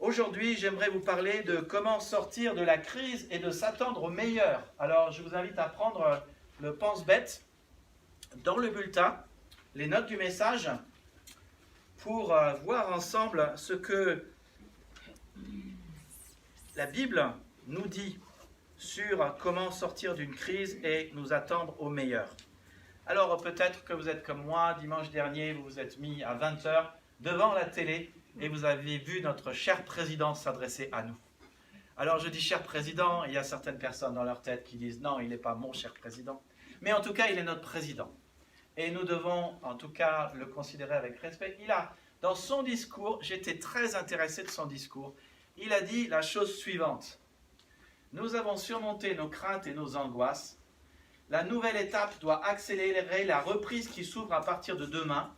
Aujourd'hui, j'aimerais vous parler de comment sortir de la crise et de s'attendre au meilleur. Alors, je vous invite à prendre le pense-bête dans le bulletin, les notes du message, pour voir ensemble ce que la Bible nous dit sur comment sortir d'une crise et nous attendre au meilleur. Alors, peut-être que vous êtes comme moi, dimanche dernier, vous vous êtes mis à 20h devant la télé et vous avez vu notre cher président s'adresser à nous. Alors je dis cher président, il y a certaines personnes dans leur tête qui disent non, il n'est pas mon cher président. Mais en tout cas, il est notre président. Et nous devons en tout cas le considérer avec respect. Dans son discours, j'étais très intéressé de son discours, il a dit la chose suivante. Nous avons surmonté nos craintes et nos angoisses. La nouvelle étape doit accélérer la reprise qui s'ouvre à partir de demain.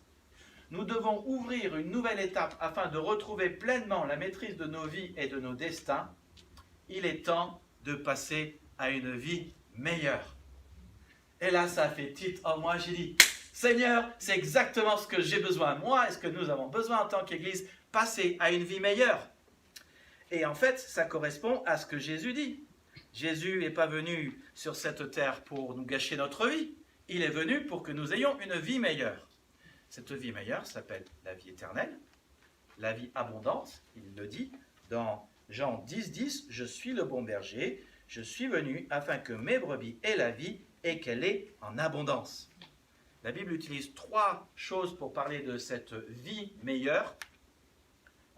Nous devons ouvrir une nouvelle étape afin de retrouver pleinement la maîtrise de nos vies et de nos destins. Il est temps de passer à une vie meilleure. Et là, ça a fait titre. Oh, moi, j'ai dit, Seigneur, c'est exactement ce que j'ai besoin. Moi, est-ce que nous avons besoin en tant qu'Église, passer à une vie meilleure? Et en fait, ça correspond à ce que Jésus dit. Jésus n'est pas venu sur cette terre pour nous gâcher notre vie. Il est venu pour que nous ayons une vie meilleure. Cette vie meilleure s'appelle la vie éternelle, la vie abondante. Il le dit dans Jean 10, « Je suis le bon berger, je suis venu afin que mes brebis aient la vie et qu'elle est en abondance. » La Bible utilise 3 choses pour parler de cette vie meilleure.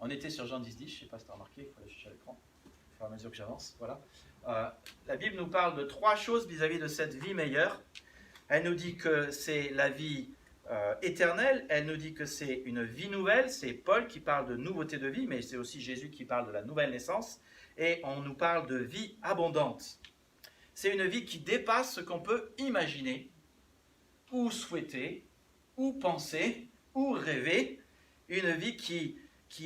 On était sur Jean 10, je ne sais pas si tu as remarqué, il faut aller chercher à l'écran, au fur et à mesure que j'avance. Voilà. La Bible nous parle de 3 choses vis-à-vis de cette vie meilleure. Elle nous dit que c'est la vie éternelle, elle nous dit que c'est une vie nouvelle, c'est Paul qui parle de nouveauté de vie, mais c'est aussi Jésus qui parle de la nouvelle naissance, et on nous parle de vie abondante. C'est une vie qui dépasse ce qu'on peut imaginer, ou souhaiter, ou penser, ou rêver, une vie qui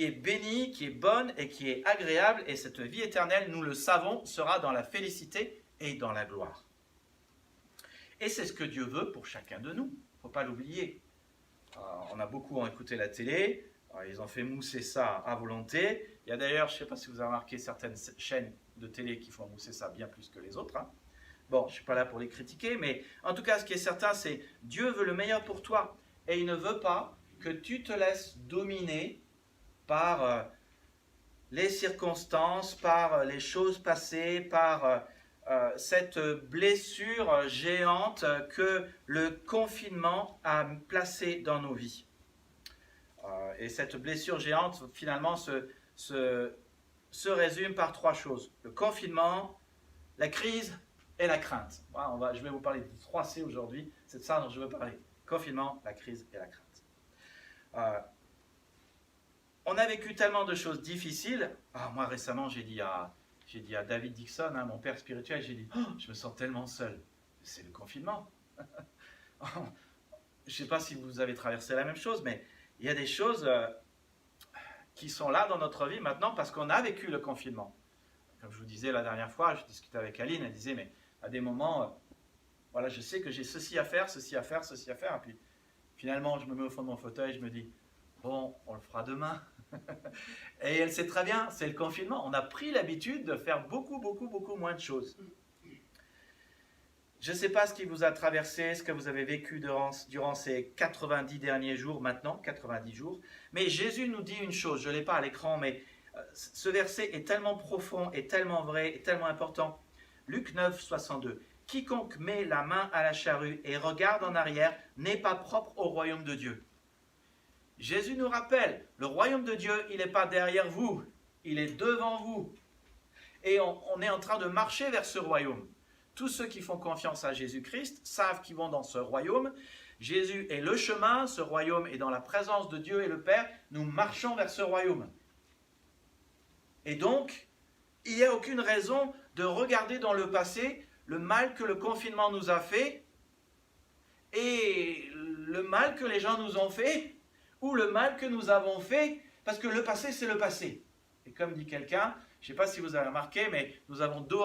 est bénie, qui est bonne et qui est agréable, et cette vie éternelle, nous le savons, sera dans la félicité et dans la gloire. Et c'est ce que Dieu veut pour chacun de nous. Il ne faut pas l'oublier. On a beaucoup écouté la télé, ils ont fait mousser ça à volonté. Il y a d'ailleurs, je ne sais pas si vous avez remarqué, certaines chaînes de télé qui font mousser ça bien plus que les autres. Bon, je ne suis pas là pour les critiquer, mais en tout cas, ce qui est certain, c'est Dieu veut le meilleur pour toi. Et il ne veut pas que tu te laisses dominer par les circonstances, par les choses passées, par cette blessure géante que le confinement a placée dans nos vies. Et cette blessure géante, finalement, se résume par 3 choses. Le confinement, la crise et la crainte. Voilà, je vais vous parler de 3 C aujourd'hui. C'est de ça dont je veux parler. Confinement, la crise et la crainte. On a vécu tellement de choses difficiles. Moi, récemment, j'ai dit à David Dixon, mon père spirituel, j'ai dit, je me sens tellement seul. C'est le confinement. Je ne sais pas si vous avez traversé la même chose, mais il y a des choses qui sont là dans notre vie maintenant parce qu'on a vécu le confinement. Comme je vous disais la dernière fois, je discutais avec Aline, elle disait, mais à des moments, voilà, je sais que j'ai ceci à faire, ceci à faire, ceci à faire, et puis finalement, je me mets au fond de mon fauteuil, je me dis, bon, on le fera demain. Et elle sait très bien, c'est le confinement. On a pris l'habitude de faire beaucoup moins de choses. Je ne sais pas ce qui vous a traversé, ce que vous avez vécu durant ces 90 derniers jours, maintenant, 90 jours. Mais Jésus nous dit une chose, je ne l'ai pas à l'écran, mais ce verset est tellement profond, et tellement vrai, et tellement important. Luc 9, 62. « Quiconque met la main à la charrue et regarde en arrière n'est pas propre au royaume de Dieu. » Jésus nous rappelle, le royaume de Dieu, il n'est pas derrière vous, il est devant vous. Et on est en train de marcher vers ce royaume. Tous ceux qui font confiance à Jésus-Christ savent qu'ils vont dans ce royaume. Jésus est le chemin, ce royaume est dans la présence de Dieu et le Père. Nous marchons vers ce royaume. Et donc, il n'y a aucune raison de regarder dans le passé le mal que le confinement nous a fait et le mal que les gens nous ont fait ou le mal que nous avons fait, parce que le passé, c'est le passé. Et comme dit quelqu'un, je ne sais pas si vous avez remarqué, mais nous avons 2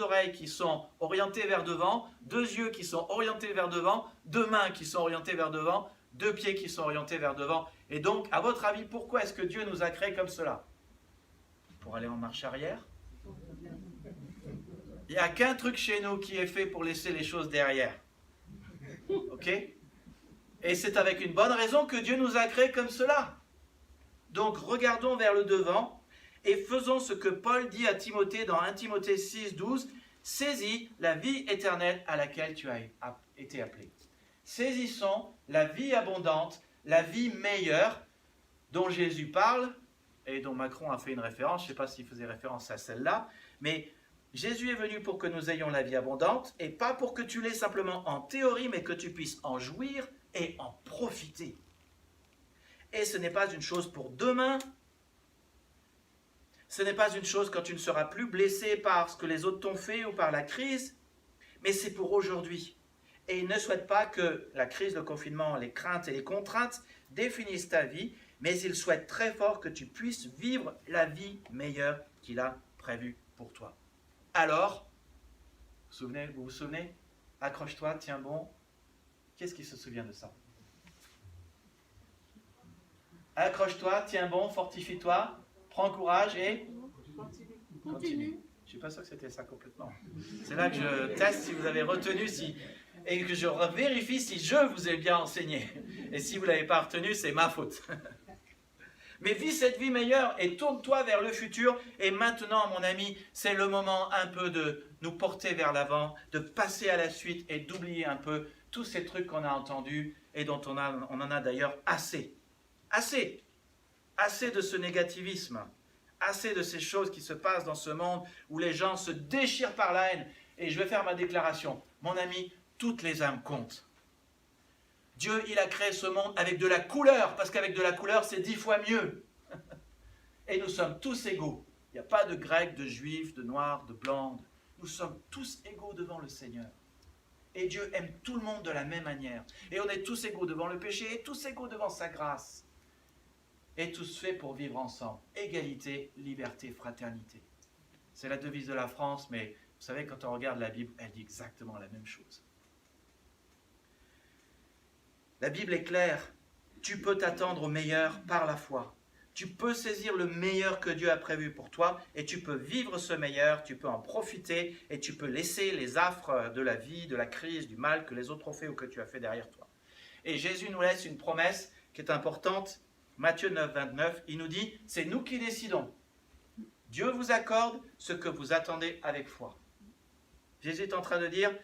oreilles qui sont orientées vers devant, 2 yeux qui sont orientés vers devant, 2 mains qui sont orientées vers devant, 2 pieds qui sont orientés vers devant. Et donc, à votre avis, pourquoi est-ce que Dieu nous a créés comme cela? pour aller en marche arrière. Il n'y a qu'un truc chez nous qui est fait pour laisser les choses derrière. Ok? Et c'est avec une bonne raison que Dieu nous a créés comme cela. Donc regardons vers le devant et faisons ce que Paul dit à Timothée dans 1 Timothée 6, 12. Saisis la vie éternelle à laquelle tu as été appelé. Saisissons la vie abondante, la vie meilleure dont Jésus parle et dont Macron a fait une référence. Je ne sais pas s'il faisait référence à celle-là, mais Jésus est venu pour que nous ayons la vie abondante et pas pour que tu l'aies simplement en théorie, mais que tu puisses en jouir et en profiter. Et ce n'est pas une chose pour demain. Ce n'est pas une chose quand tu ne seras plus blessé par ce que les autres t'ont fait ou par la crise, mais c'est pour aujourd'hui. Et il ne souhaite pas que la crise, le confinement, les craintes et les contraintes définissent ta vie, mais il souhaite très fort que tu puisses vivre la vie meilleure qu'il a prévue pour toi. Alors, vous vous souvenez? Accroche-toi, tiens bon. Qu'est-ce qui se souvient de ça? Accroche-toi, tiens bon, fortifie-toi, prends courage et continue. Je ne suis pas sûr que c'était ça complètement. C'est là que je teste si vous avez retenu et que je vérifie si je vous ai bien enseigné. Et si vous ne l'avez pas retenu, c'est ma faute. Mais vis cette vie meilleure et tourne-toi vers le futur. Et maintenant, mon ami, c'est le moment un peu de nous porter vers l'avant, de passer à la suite et d'oublier un peu tous ces trucs qu'on a entendus et dont on en a d'ailleurs assez. Assez. Assez de ce négativisme. Assez de ces choses qui se passent dans ce monde où les gens se déchirent par la haine. Et je vais faire ma déclaration. Mon ami, toutes les âmes comptent. Dieu, il a créé ce monde avec de la couleur, parce qu'avec de la couleur, c'est 10 fois mieux. Et nous sommes tous égaux. Il n'y a pas de Grecs, de Juifs, de Noirs, de Blancs. Nous sommes tous égaux devant le Seigneur. Et Dieu aime tout le monde de la même manière. Et on est tous égaux devant le péché, et tous égaux devant sa grâce. Et tous faits pour vivre ensemble. Égalité, liberté, fraternité. C'est la devise de la France, mais vous savez, quand on regarde la Bible, elle dit exactement la même chose. La Bible est claire, tu peux t'attendre au meilleur par la foi. Tu peux saisir le meilleur que Dieu a prévu pour toi et tu peux vivre ce meilleur, tu peux en profiter et tu peux laisser les affres de la vie, de la crise, du mal que les autres ont fait ou que tu as fait derrière toi. Et Jésus nous laisse une promesse qui est importante, Matthieu 9, 29, il nous dit, c'est nous qui décidons. Dieu vous accorde ce que vous attendez avec foi. Jésus est en train de dire,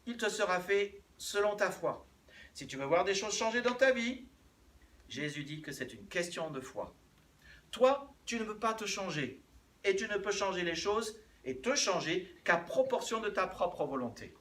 il te sera fait selon ta foi. Si tu veux voir des choses changer dans ta vie, Jésus dit que c'est une question de foi. Toi, tu ne peux pas te changer. Et tu ne peux changer les choses et te changer qu'à proportion de ta propre volonté.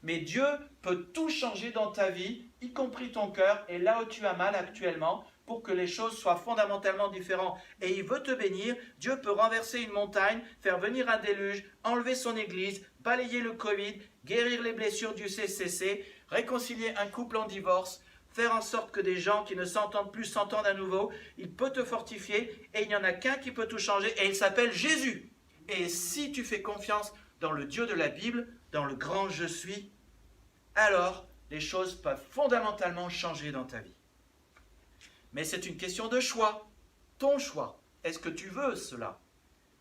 Mais Dieu peut tout changer dans ta vie, y compris ton cœur, et là où tu as mal actuellement, pour que les choses soient fondamentalement différentes. Et il veut te bénir. Dieu peut renverser une montagne, faire venir un déluge, enlever son église, balayer le Covid, guérir les blessures du CCC, réconcilier un couple en divorce, faire en sorte que des gens qui ne s'entendent plus s'entendent à nouveau. Il peut te fortifier et il n'y en a qu'un qui peut tout changer et il s'appelle Jésus. Et si tu fais confiance dans le Dieu de la Bible, dans le grand je suis, alors les choses peuvent fondamentalement changer dans ta vie. Mais c'est une question de choix, ton choix. Est-ce que tu veux cela?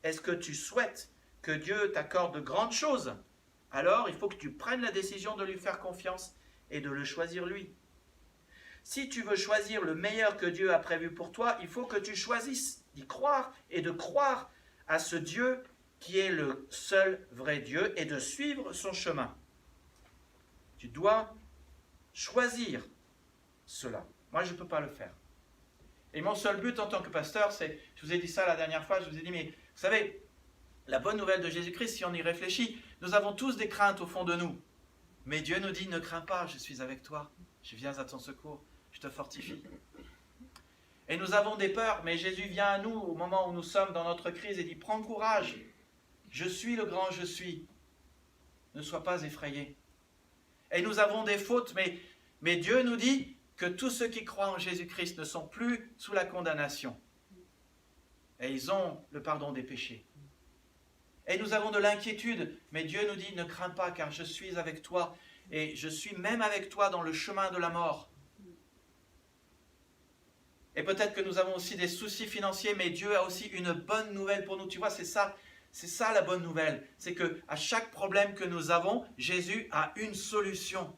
Est-ce que tu souhaites que Dieu t'accorde de grandes choses? Alors il faut que tu prennes la décision de lui faire confiance et de le choisir lui. Si tu veux choisir le meilleur que Dieu a prévu pour toi, il faut que tu choisisses d'y croire et de croire à ce Dieu qui est le seul vrai Dieu et de suivre son chemin. Tu dois choisir cela. Moi, je ne peux pas le faire. Et mon seul but en tant que pasteur, c'est, je vous ai dit ça la dernière fois, je vous ai dit, mais vous savez, la bonne nouvelle de Jésus-Christ, si on y réfléchit, nous avons tous des craintes au fond de nous. Mais Dieu nous dit, ne crains pas, je suis avec toi, je viens à ton secours, je te fortifie. Et nous avons des peurs, mais Jésus vient à nous au moment où nous sommes dans notre crise et dit, prends courage, je suis le grand je suis, ne sois pas effrayé. Et nous avons des fautes, mais Dieu nous dit que tous ceux qui croient en Jésus-Christ ne sont plus sous la condamnation. Et ils ont le pardon des péchés. Et nous avons de l'inquiétude, mais Dieu nous dit, ne crains pas, car je suis avec toi, et je suis même avec toi dans le chemin de la mort. Et peut-être que nous avons aussi des soucis financiers, mais Dieu a aussi une bonne nouvelle pour nous. Tu vois, c'est ça la bonne nouvelle. C'est que à chaque problème que nous avons, Jésus a une solution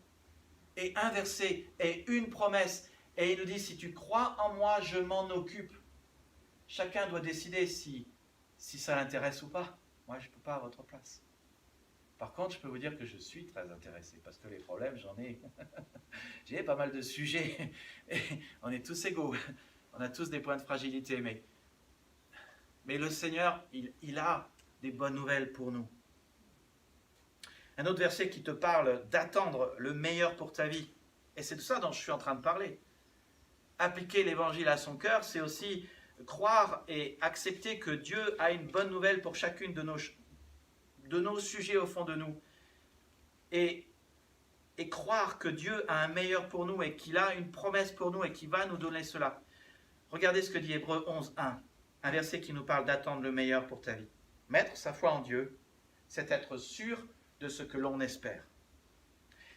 et un verset et une promesse. Et il nous dit, si tu crois en moi, je m'en occupe. Chacun doit décider si ça l'intéresse ou pas. Moi, je ne peux pas à votre place. Par contre, je peux vous dire que je suis très intéressé parce que les problèmes, j'en ai. J'ai pas mal de sujets. Et on est tous égaux. On a tous des points de fragilité. Mais le Seigneur, il a des bonnes nouvelles pour nous. Un autre verset qui te parle d'attendre le meilleur pour ta vie. Et c'est de ça dont je suis en train de parler. Appliquer l'évangile à son cœur, c'est aussi croire et accepter que Dieu a une bonne nouvelle pour chacune de nos sujets au fond de nous. Et croire que Dieu a un meilleur pour nous et qu'il a une promesse pour nous et qu'il va nous donner cela. Regardez ce que dit Hébreux 11, 1, un verset qui nous parle d'attendre le meilleur pour ta vie. Mettre sa foi en Dieu, c'est être sûr de ce que l'on espère.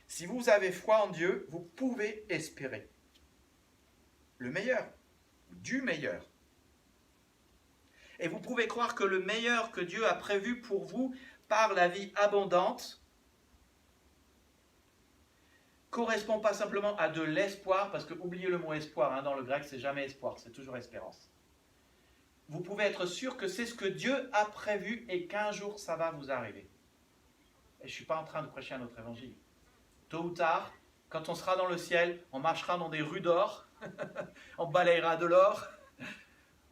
Si vous avez foi en Dieu, vous pouvez espérer le meilleur, du meilleur. Et vous pouvez croire que le meilleur que Dieu a prévu pour vous par la vie abondante correspond pas simplement à de l'espoir, parce que oubliez le mot espoir, dans le grec c'est jamais espoir, c'est toujours espérance. Vous pouvez être sûr que c'est ce que Dieu a prévu et qu'un jour ça va vous arriver. Et je ne suis pas en train de prêcher un autre évangile. Tôt ou tard, quand on sera dans le ciel, on marchera dans des rues d'or, on balayera de l'or,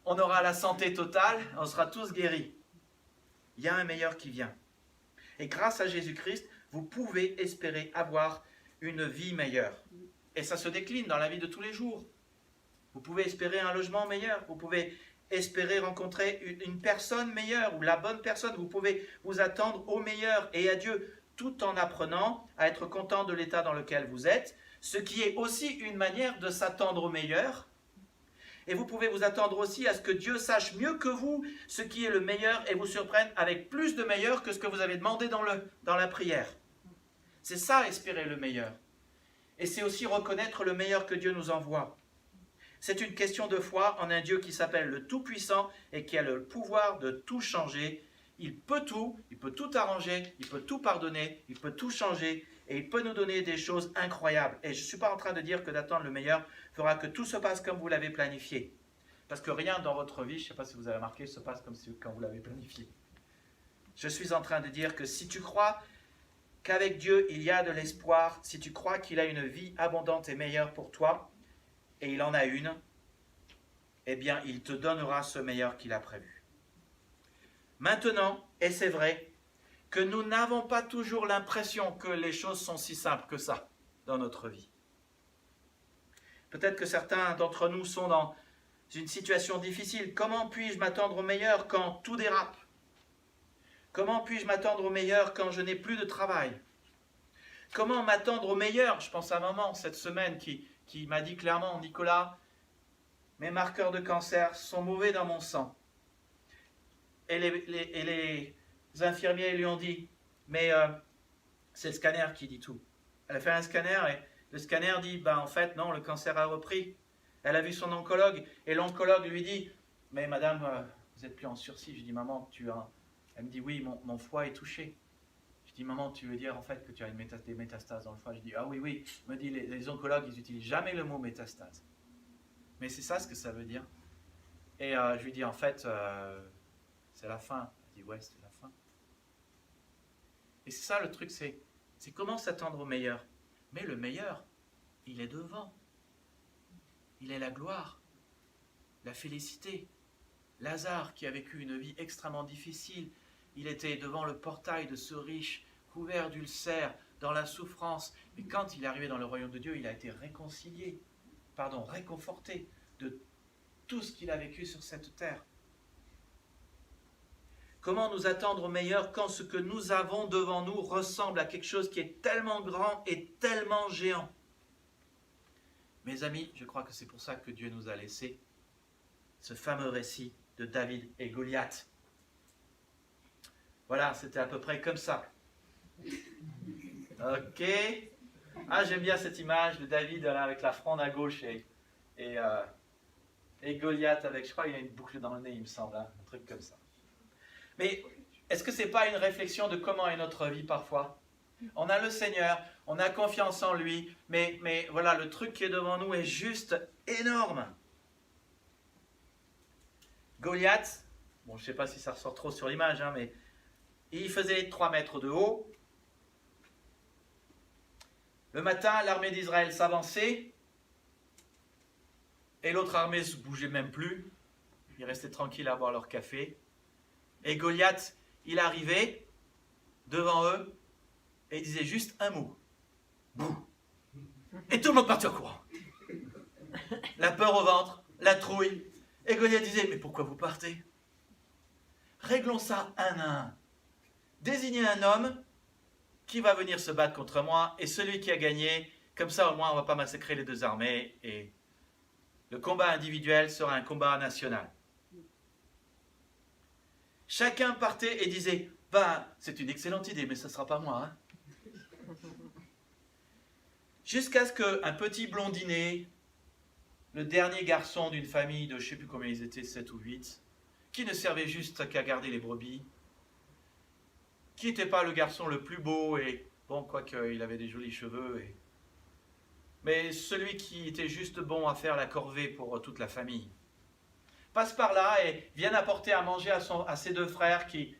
on aura la santé totale, on sera tous guéris. Il y a un meilleur qui vient. Et grâce à Jésus-Christ, vous pouvez espérer avoir une vie meilleure. Et ça se décline dans la vie de tous les jours. Vous pouvez espérer un logement meilleur, vous pouvez espérer rencontrer une personne meilleure ou la bonne personne. Vous pouvez vous attendre au meilleur et à Dieu tout en apprenant à être content de l'état dans lequel vous êtes, ce qui est aussi une manière de s'attendre au meilleur. Et vous pouvez vous attendre aussi à ce que Dieu sache mieux que vous ce qui est le meilleur et vous surprenne avec plus de meilleur que ce que vous avez demandé dans la prière. C'est ça, espérer le meilleur. Et c'est aussi reconnaître le meilleur que Dieu nous envoie. C'est une question de foi en un Dieu qui s'appelle le Tout-Puissant et qui a le pouvoir de tout changer. Il peut tout arranger, il peut tout pardonner, il peut tout changer et il peut nous donner des choses incroyables. Et je ne suis pas en train de dire que d'attendre le meilleur fera que tout se passe comme vous l'avez planifié. Parce que rien dans votre vie, je ne sais pas si vous avez remarqué, se passe comme quand vous l'avez planifié. Je suis en train de dire que si tu crois qu'avec Dieu il y a de l'espoir, si tu crois qu'il a une vie abondante et meilleure pour toi, et il en a une, eh bien il te donnera ce meilleur qu'il a prévu. Maintenant, et c'est vrai, que nous n'avons pas toujours l'impression que les choses sont si simples que ça dans notre vie. Peut-être que certains d'entre nous sont dans une situation difficile. Comment puis-je m'attendre au meilleur quand tout dérape? Comment puis-je m'attendre au meilleur quand je n'ai plus de travail? Comment m'attendre au meilleur? Je pense à maman cette semaine qui m'a dit clairement, Nicolas, mes marqueurs de cancer sont mauvais dans mon sang. Et les infirmiers lui ont dit, mais c'est le scanner qui dit tout. Elle a fait un scanner et le scanner dit, en fait non, le cancer a repris. Elle a vu son oncologue et l'oncologue lui dit, mais madame, vous n'êtes plus en sursis. Je dis, maman, Elle me dit, oui, mon foie est touché. Je dis, maman, tu veux dire en fait que tu as des métastases dans le foie? Je dis, ah oui. Elle me dit, les oncologues, ils n'utilisent jamais le mot métastase. Mais c'est ça ce que ça veut dire. Et je lui dis, en fait, c'est la fin. Elle dit, ouais, c'est la fin. Et c'est ça le truc, c'est comment s'attendre au meilleur. Mais le meilleur, il est devant. Il est la gloire, la félicité. Lazare, qui a vécu une vie extrêmement difficile, il était devant le portail de ce riche, couvert d'ulcères, dans la souffrance. Mais quand il est arrivé dans le royaume de Dieu, il a été réconforté de tout ce qu'il a vécu sur cette terre. Comment nous attendre au meilleur quand ce que nous avons devant nous ressemble à quelque chose qui est tellement grand et tellement géant? Mes amis, je crois que c'est pour ça que Dieu nous a laissé ce fameux récit de David et Goliath. Voilà, c'était à peu près comme ça. Ok. Ah, j'aime bien cette image de David là, avec la fronde à gauche et Et Goliath avec, je crois, il a une boucle dans le nez, il me semble, hein, un truc comme ça. Mais est-ce que ce n'est pas une réflexion de comment est notre vie parfois? On a le Seigneur, on a confiance en lui, mais voilà, le truc qui est devant nous est juste énorme. Goliath, bon, je ne sais pas si ça ressort trop sur l'image, hein, mais il faisait 3 mètres de haut. Le matin, l'armée d'Israël s'avançait et l'autre armée ne se bougeait même plus. Ils restaient tranquilles à boire leur café. Et Goliath, il arrivait devant eux et il disait juste un mot. Bouh. Et tout le monde partait en courant. La peur au ventre, la trouille. Et Goliath disait, mais pourquoi vous partez? Réglons ça un à un. Désignez un homme qui va venir se battre contre moi et celui qui a gagné, comme ça au moins on ne va pas massacrer les deux armées et le combat individuel sera un combat national. Chacun partait et disait, ben, c'est une excellente idée, mais ça ne sera pas moi. Hein. Jusqu'à ce qu'un petit blondinet, le dernier garçon d'une famille de je ne sais plus combien ils étaient, 7 ou 8, qui ne servait juste qu'à garder les brebis, qui n'était pas le garçon le plus beau, et bon, quoique il avait des jolis cheveux, mais celui qui était juste bon à faire la corvée pour toute la famille, passe par là et vient apporter à manger à ses deux frères qui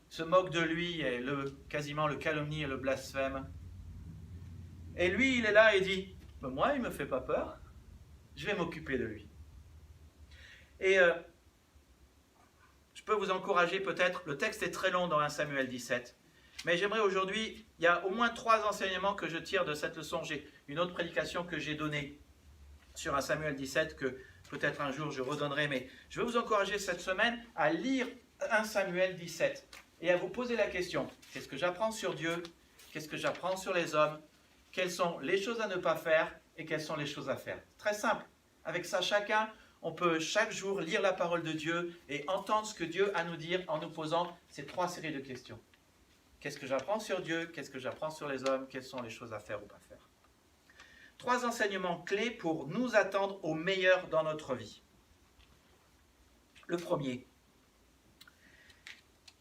se moquent de lui et quasiment le calomnie et le blasphème. Et lui, il est là et dit, moi, il ne me fait pas peur, je vais m'occuper de lui. Et je peux vous encourager peut-être, le texte est très long dans 1 Samuel 17, mais j'aimerais aujourd'hui, il y a au moins 3 enseignements que je tire de cette leçon. J'ai une autre prédication que j'ai donnée sur 1 Samuel 17 que peut-être un jour je redonnerai, mais je vais vous encourager cette semaine à lire 1 Samuel 17 et à vous poser la question, qu'est-ce que j'apprends sur Dieu? Qu'est-ce que j'apprends sur les hommes? Quelles sont les choses à ne pas faire et quelles sont les choses à faire? Très simple. Avec ça, chacun, on peut chaque jour lire la parole de Dieu et entendre ce que Dieu a à nous dire en nous posant ces 3 séries de questions. Qu'est-ce que j'apprends sur Dieu? Qu'est-ce que j'apprends sur les hommes? Quelles sont les choses à faire ou pas faire? 3 enseignements clés pour nous attendre au meilleur dans notre vie. Le premier,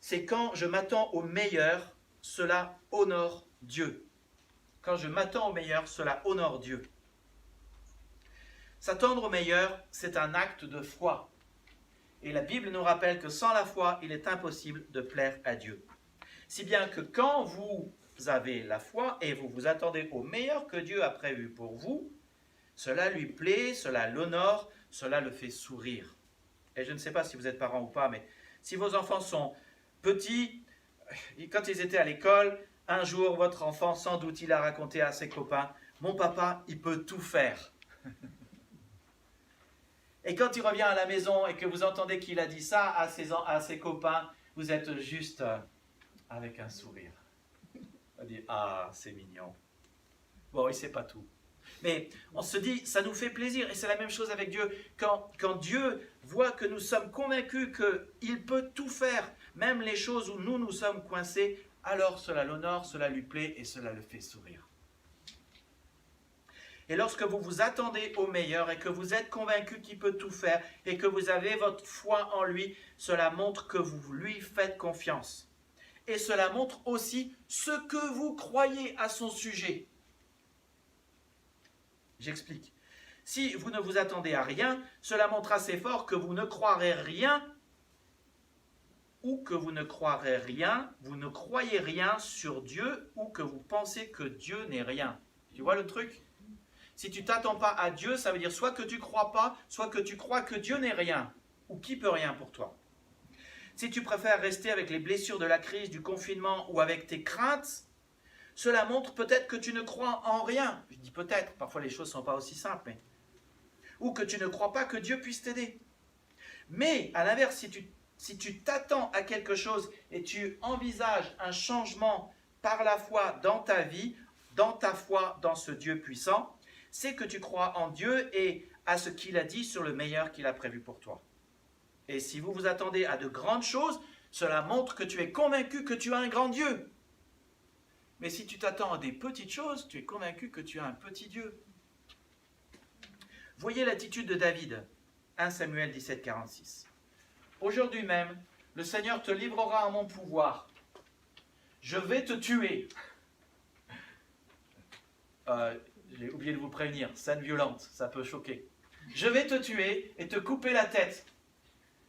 c'est quand je m'attends au meilleur, cela honore Dieu. Quand je m'attends au meilleur, cela honore Dieu. S'attendre au meilleur, c'est un acte de foi. Et la Bible nous rappelle que sans la foi, il est impossible de plaire à Dieu. Si bien que quand vous avez la foi et vous vous attendez au meilleur que Dieu a prévu pour vous, cela lui plaît, cela l'honore, cela le fait sourire. Et je ne sais pas si vous êtes parents ou pas, mais si vos enfants sont petits, quand ils étaient à l'école, un jour, votre enfant, sans doute, il a raconté à ses copains, « Mon papa, il peut tout faire. » Et quand il revient à la maison et que vous entendez qu'il a dit ça à ses copains, vous êtes juste avec un sourire. On dit, ah, c'est mignon. Bon, il ne sait pas tout. Mais on se dit, ça nous fait plaisir. Et c'est la même chose avec Dieu. Quand Dieu voit que nous sommes convaincus qu'il peut tout faire, même les choses où nous sommes coincés, alors cela l'honore, cela lui plaît et cela le fait sourire. Et lorsque vous vous attendez au meilleur et que vous êtes convaincu qu'il peut tout faire et que vous avez votre foi en lui, cela montre que vous lui faites confiance. Et cela montre aussi ce que vous croyez à son sujet. J'explique. Si vous ne vous attendez à rien, cela montre assez fort que vous ne croirez rien ou que vous ne croirez rien, vous ne croyez rien sur Dieu ou que vous pensez que Dieu n'est rien. Tu vois le truc ? Si tu ne t'attends pas à Dieu, ça veut dire soit que tu ne crois pas, soit que tu crois que Dieu n'est rien ou qu'il peut rien pour toi. Si tu préfères rester avec les blessures de la crise, du confinement ou avec tes craintes, cela montre peut-être que tu ne crois en rien. Je dis peut-être, parfois les choses ne sont pas aussi simples, mais... ou que tu ne crois pas que Dieu puisse t'aider. Mais à l'inverse, si tu t'attends à quelque chose et tu envisages un changement par la foi dans ta vie, dans ta foi dans ce Dieu puissant, c'est que tu crois en Dieu et à ce qu'il a dit sur le meilleur qu'il a prévu pour toi. Et si vous vous attendez à de grandes choses, cela montre que tu es convaincu que tu as un grand Dieu. Mais si tu t'attends à des petites choses, tu es convaincu que tu as un petit Dieu. Voyez l'attitude de David. 1 Samuel 17, 46. Aujourd'hui même, le Seigneur te livrera à mon pouvoir. Je vais te tuer. J'ai oublié de vous prévenir, scène violente, ça peut choquer. Je vais te tuer et te couper la tête.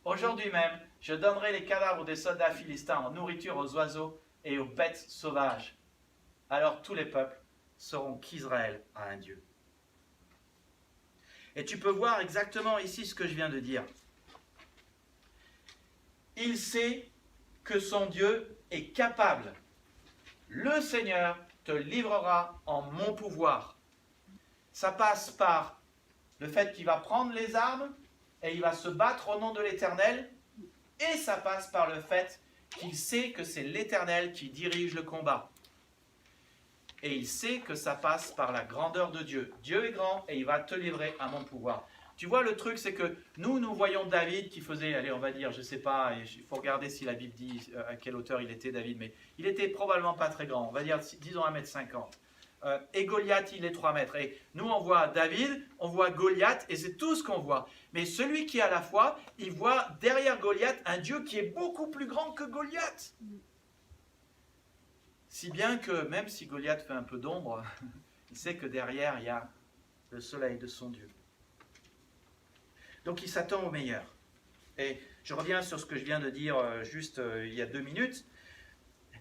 Aujourd'hui même, je donnerai les cadavres des soldats philistins en nourriture aux oiseaux et aux bêtes sauvages. Alors tous les peuples sauront qu'Israël a un Dieu. Et tu peux voir exactement ici ce que je viens de dire. Il sait que son Dieu est capable. Le Seigneur te livrera en mon pouvoir. Ça passe par le fait qu'il va prendre les armes et il va se battre au nom de l'Éternel. Et ça passe par le fait qu'il sait que c'est l'Éternel qui dirige le combat. Et il sait que ça passe par la grandeur de Dieu. Dieu est grand et il va te livrer à mon pouvoir. Tu vois, le truc, c'est que nous voyons David qui faisait, allez, on va dire, je ne sais pas, il faut regarder si la Bible dit à quelle hauteur il était, David, mais il était probablement pas très grand, on va dire, disons 1,50 m. Et Goliath, il est 3 mètres. Et nous, on voit David, on voit Goliath, et c'est tout ce qu'on voit. Mais celui qui a la foi, il voit derrière Goliath un Dieu qui est beaucoup plus grand que Goliath. Si bien que même si Goliath fait un peu d'ombre, il sait que derrière, il y a le soleil de son Dieu. Donc il s'attend au meilleur. Et je reviens sur ce que je viens de dire juste il y a 2 minutes.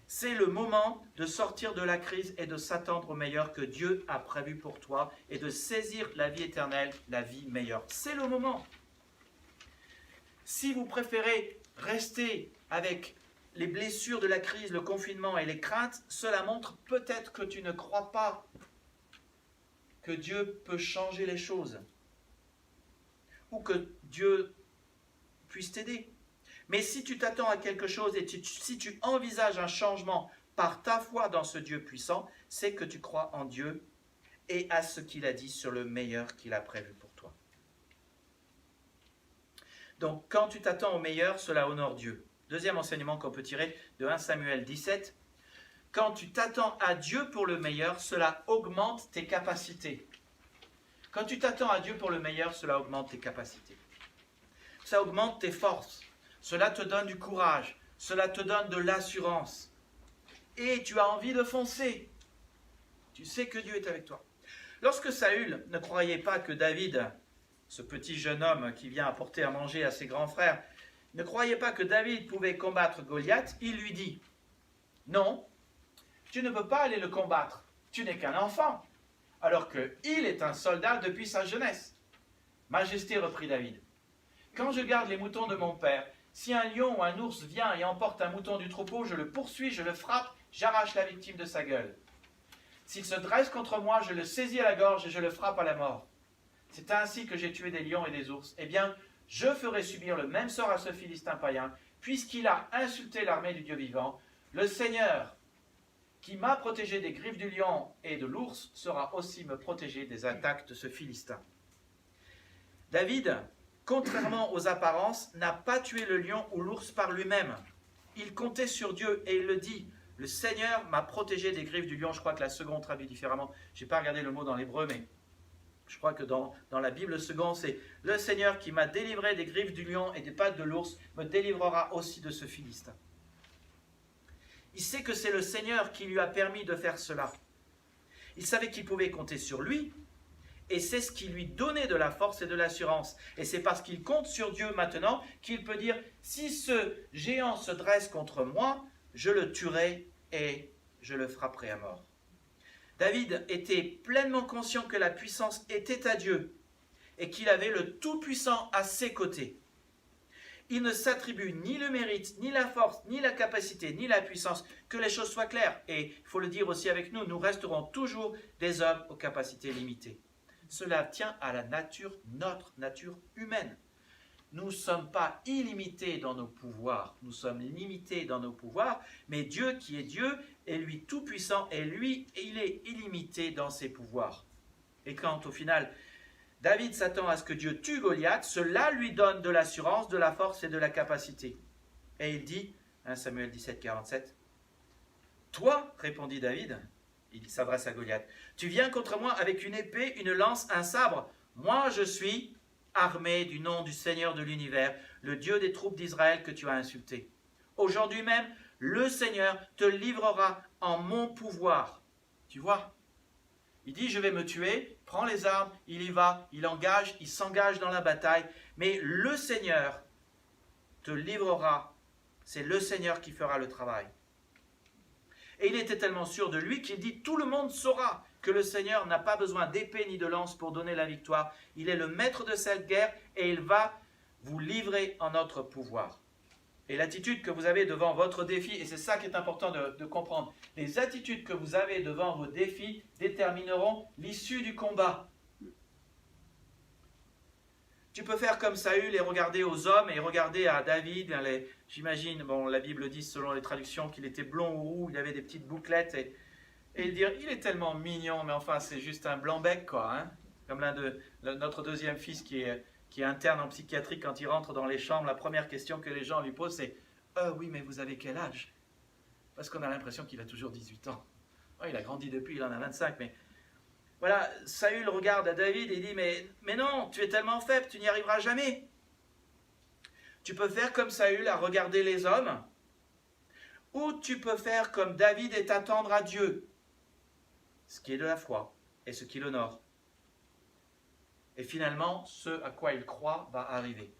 C'est le moment de sortir de la crise et de s'attendre au meilleur que Dieu a prévu pour toi et de saisir la vie éternelle, la vie meilleure. C'est le moment. Si vous préférez rester avec les blessures de la crise, le confinement et les craintes, cela montre peut-être que tu ne crois pas que Dieu peut changer les choses ou que Dieu puisse t'aider. Mais si tu t'attends à quelque chose et si tu envisages un changement par ta foi dans ce Dieu puissant, c'est que tu crois en Dieu et à ce qu'il a dit sur le meilleur qu'il a prévu pour toi. Donc, quand tu t'attends au meilleur, cela honore Dieu. Deuxième enseignement qu'on peut tirer de 1 Samuel 17. Quand tu t'attends à Dieu pour le meilleur, cela augmente tes capacités. Quand tu t'attends à Dieu pour le meilleur, cela augmente tes capacités. Ça augmente tes forces. Cela te donne du courage. Cela te donne de l'assurance. Et tu as envie de foncer. Tu sais que Dieu est avec toi. Lorsque Saül ne croyait pas que David, ce petit jeune homme qui vient apporter à manger à ses grands frères, ne croyait pas que David pouvait combattre Goliath, il lui dit « Non, tu ne peux pas aller le combattre. Tu n'es qu'un enfant. » Alors qu'il est un soldat depuis sa jeunesse. « Majesté, reprit David, quand je garde les moutons de mon père, si un lion ou un ours vient et emporte un mouton du troupeau, je le poursuis, je le frappe, j'arrache la victime de sa gueule. S'il se dresse contre moi, je le saisis à la gorge et je le frappe à la mort. C'est ainsi que j'ai tué des lions et des ours. Eh bien, je ferai subir le même sort à ce Philistin païen, puisqu'il a insulté l'armée du Dieu vivant. Le Seigneur, qui m'a protégé des griffes du lion et de l'ours, saura aussi me protéger des attaques de ce Philistin. » David, contrairement aux apparences, n'a pas tué le lion ou l'ours par lui-même. Il comptait sur Dieu et il le dit. Le Seigneur m'a protégé des griffes du lion. Je crois que la seconde traduit différemment. Je n'ai pas regardé le mot dans l'hébreu, mais je crois que dans la Bible, le second, c'est « Le Seigneur qui m'a délivré des griffes du lion et des pattes de l'ours me délivrera aussi de ce Philistin. » Il sait que c'est le Seigneur qui lui a permis de faire cela. Il savait qu'il pouvait compter sur lui, et c'est ce qui lui donnait de la force et de l'assurance. Et c'est parce qu'il compte sur Dieu maintenant qu'il peut dire « Si ce géant se dresse contre moi, je le tuerai et je le frapperai à mort. » David était pleinement conscient que la puissance était à Dieu et qu'il avait le Tout-Puissant à ses côtés. Il ne s'attribue ni le mérite, ni la force, ni la capacité, ni la puissance, que les choses soient claires. Et il faut le dire aussi avec nous, nous resterons toujours des hommes aux capacités limitées. Cela tient à la nature, notre nature humaine. Nous ne sommes pas illimités dans nos pouvoirs, nous sommes limités dans nos pouvoirs, mais Dieu qui est Dieu est lui tout-puissant et lui, il est illimité dans ses pouvoirs. Et quand au final, David s'attend à ce que Dieu tue Goliath, cela lui donne de l'assurance, de la force et de la capacité. Et il dit, 1 Samuel 17, 47, « Toi, répondit David, il s'adresse à Goliath, tu viens contre moi avec une épée, une lance, un sabre. Moi, je suis armé du nom du Seigneur de l'univers, le Dieu des troupes d'Israël que tu as insulté. Aujourd'hui même, le Seigneur te livrera en mon pouvoir. Tu vois? Il dit, je vais me tuer, prend les armes, il y va, il s'engage dans la bataille, mais le Seigneur te livrera, c'est le Seigneur qui fera le travail. Et il était tellement sûr de lui qu'il dit, tout le monde saura que le Seigneur n'a pas besoin d'épée ni de lance pour donner la victoire. Il est le maître de cette guerre et il va vous livrer en notre pouvoir. Et l'attitude que vous avez devant votre défi, et c'est ça qui est important de comprendre, les attitudes que vous avez devant vos défis détermineront l'issue du combat. Tu peux faire comme Saül et regarder aux hommes et regarder à David. J'imagine, bon, la Bible dit selon les traductions qu'il était blond ou roux, il avait des petites bouclettes et dire il est tellement mignon, mais enfin c'est juste un blanc-bec quoi. Hein, comme notre deuxième fils qui est interne en psychiatrie, quand il rentre dans les chambres, la première question que les gens lui posent c'est oui, mais vous avez quel âge? Parce qu'on a l'impression qu'il a toujours 18 ans. Oh, il a grandi depuis, il en a 25, mais voilà, Saül regarde à David et dit mais non, tu es tellement faible, tu n'y arriveras jamais. Tu peux faire comme Saül à regarder les hommes, ou tu peux faire comme David et t'attendre à Dieu, ce qui est de la foi et ce qui l'honore. Et finalement, ce à quoi il croit va arriver.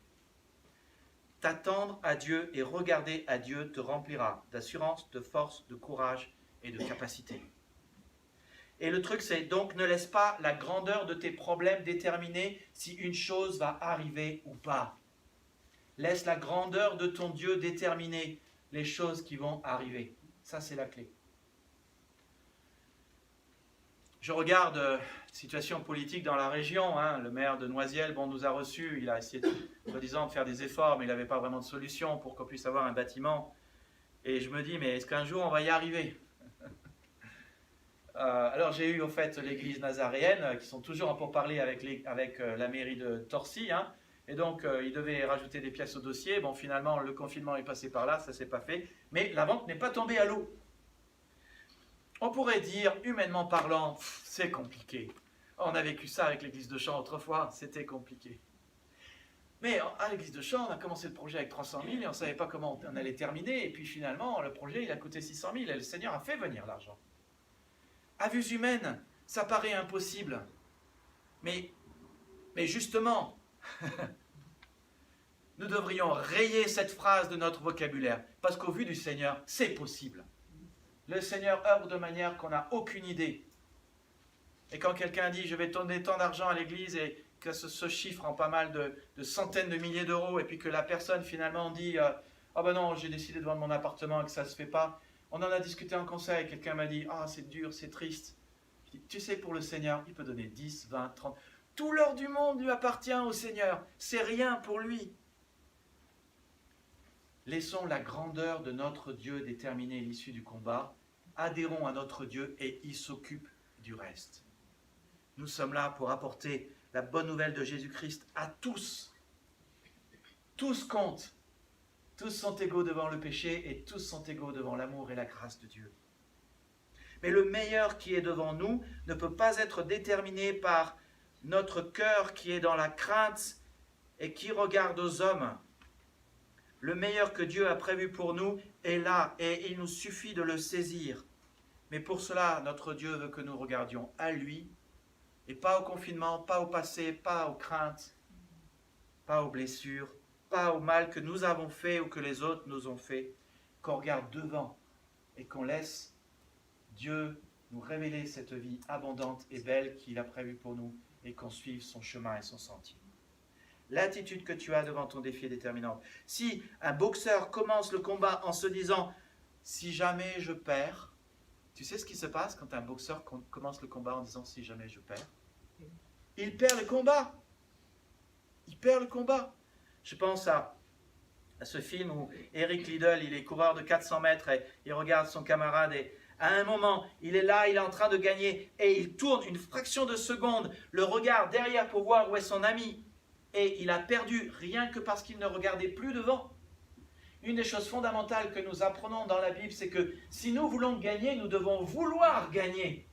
T'attendre à Dieu et regarder à Dieu te remplira d'assurance, de force, de courage et de capacité. Et le truc, c'est donc ne laisse pas la grandeur de tes problèmes déterminer si une chose va arriver ou pas. Laisse la grandeur de ton Dieu déterminer les choses qui vont arriver. Ça, c'est la clé. Je regarde la situation politique dans la région. Hein. Le maire de Noisiel nous a reçus. Il a essayé, soi-disant, de faire des efforts, mais il n'avait pas vraiment de solution pour qu'on puisse avoir un bâtiment. Et je me dis, mais est-ce qu'un jour on va y arriver? Alors j'ai eu au fait l'église nazaréenne qui sont toujours en pourparlers avec la mairie de Torcy. Hein. Et donc ils devaient rajouter des pièces au dossier. Bon, finalement, le confinement est passé par là, ça ne s'est pas fait. Mais la banque n'est pas tombée à l'eau. On pourrait dire, humainement parlant, c'est compliqué. On a vécu ça avec l'église de Champs autrefois, c'était compliqué. Mais à l'église de Champs, on a commencé le projet avec 300 000 et on ne savait pas comment on allait terminer. Et puis finalement, le projet, il a coûté 600 000 et le Seigneur a fait venir l'argent. À vue humaine, ça paraît impossible. Mais justement, nous devrions rayer cette phrase de notre vocabulaire. Parce qu'au vu du Seigneur, c'est possible. Le Seigneur œuvre de manière qu'on n'a aucune idée. Et quand quelqu'un dit « je vais donner tant d'argent à l'église » et que ce chiffre en pas mal de centaines de milliers d'euros, et puis que la personne finalement dit « ah ben non, j'ai décidé de vendre mon appartement et que ça ne se fait pas », on en a discuté en conseil, quelqu'un m'a dit « ah c'est dur, c'est triste ». Je dis « tu sais, pour le Seigneur, il peut donner 10, 20, 30. Tout l'or du monde lui appartient au Seigneur, c'est rien pour lui. » Laissons la grandeur de notre Dieu déterminer l'issue du combat. Adhérons à notre Dieu et il s'occupe du reste. Nous sommes là pour apporter la bonne nouvelle de Jésus-Christ à tous. Tous comptent. Tous sont égaux devant le péché et tous sont égaux devant l'amour et la grâce de Dieu. Mais le meilleur qui est devant nous ne peut pas être déterminé par notre cœur qui est dans la crainte et qui regarde aux hommes. Le meilleur que Dieu a prévu pour nous est là et il nous suffit de le saisir. Mais pour cela, notre Dieu veut que nous regardions à lui et pas au confinement, pas au passé, pas aux craintes, pas aux blessures, pas au mal que nous avons fait ou que les autres nous ont fait, qu'on regarde devant et qu'on laisse Dieu nous révéler cette vie abondante et belle qu'il a prévue pour nous et qu'on suive son chemin et son sentier. L'attitude que tu as devant ton défi est déterminante. Si un boxeur commence le combat en se disant « si jamais je perds », tu sais ce qui se passe quand un boxeur commence le combat en disant « si jamais je perds » ? Il perd le combat. Il perd le combat. Je pense à ce film où Eric Liddell, il est coureur de 400 mètres et il regarde son camarade et à un moment, il est là, il est en train de gagner et il tourne une fraction de seconde, le regard derrière pour voir où est son ami. Et il a perdu rien que parce qu'il ne regardait plus devant. Une des choses fondamentales que nous apprenons dans la Bible, c'est que si nous voulons gagner, nous devons vouloir gagner.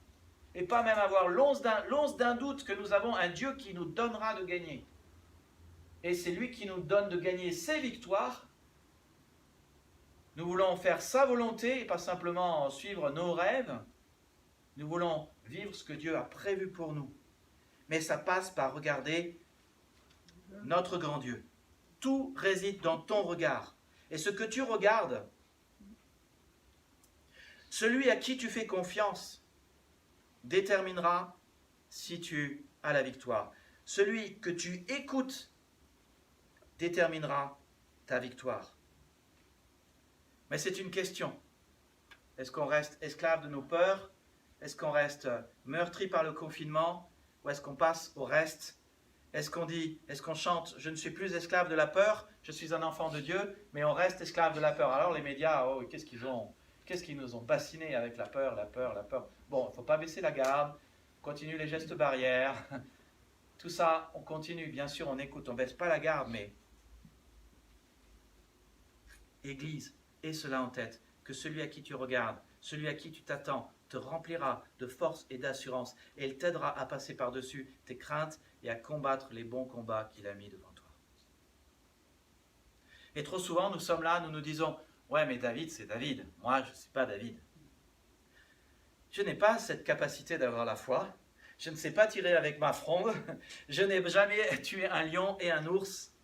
Et pas même avoir l'once d'un doute que nous avons un Dieu qui nous donnera de gagner. et c'est lui qui nous donne de gagner ses victoires. Nous voulons faire sa volonté et pas simplement suivre nos rêves. Nous voulons vivre ce que Dieu a prévu pour nous. Mais ça passe par regarder notre grand Dieu. Tout réside dans ton regard. Et ce que tu regardes, celui à qui tu fais confiance, déterminera si tu as la victoire. Celui que tu écoutes déterminera ta victoire. Mais c'est une question. Est-ce qu'on reste esclave de nos peurs? Est-ce qu'on reste meurtri par le confinement? Ou est-ce qu'on passe au reste? Est-ce qu'on chante « Je ne suis plus esclave de la peur, je suis un enfant de Dieu », mais on reste esclave de la peur. Alors les médias, oh, qu'est-ce qu'ils nous ont bassinés avec la peur, la peur, la peur. Bon, il ne faut pas baisser la garde, on continue les gestes barrières. Tout ça, on continue, bien sûr, on écoute, on ne baisse pas la garde, mais Église, aie cela en tête, que celui à qui tu regardes, celui à qui tu t'attends, te remplira de force et d'assurance, et il t'aidera à passer par-dessus tes craintes et à combattre les bons combats qu'il a mis devant toi. Et trop souvent, nous sommes là, nous nous disons « Ouais, mais David, c'est David. Moi, je ne suis pas David. Je n'ai pas cette capacité d'avoir la foi. Je ne sais pas tirer avec ma fronde. Je n'ai jamais tué un lion et un ours. »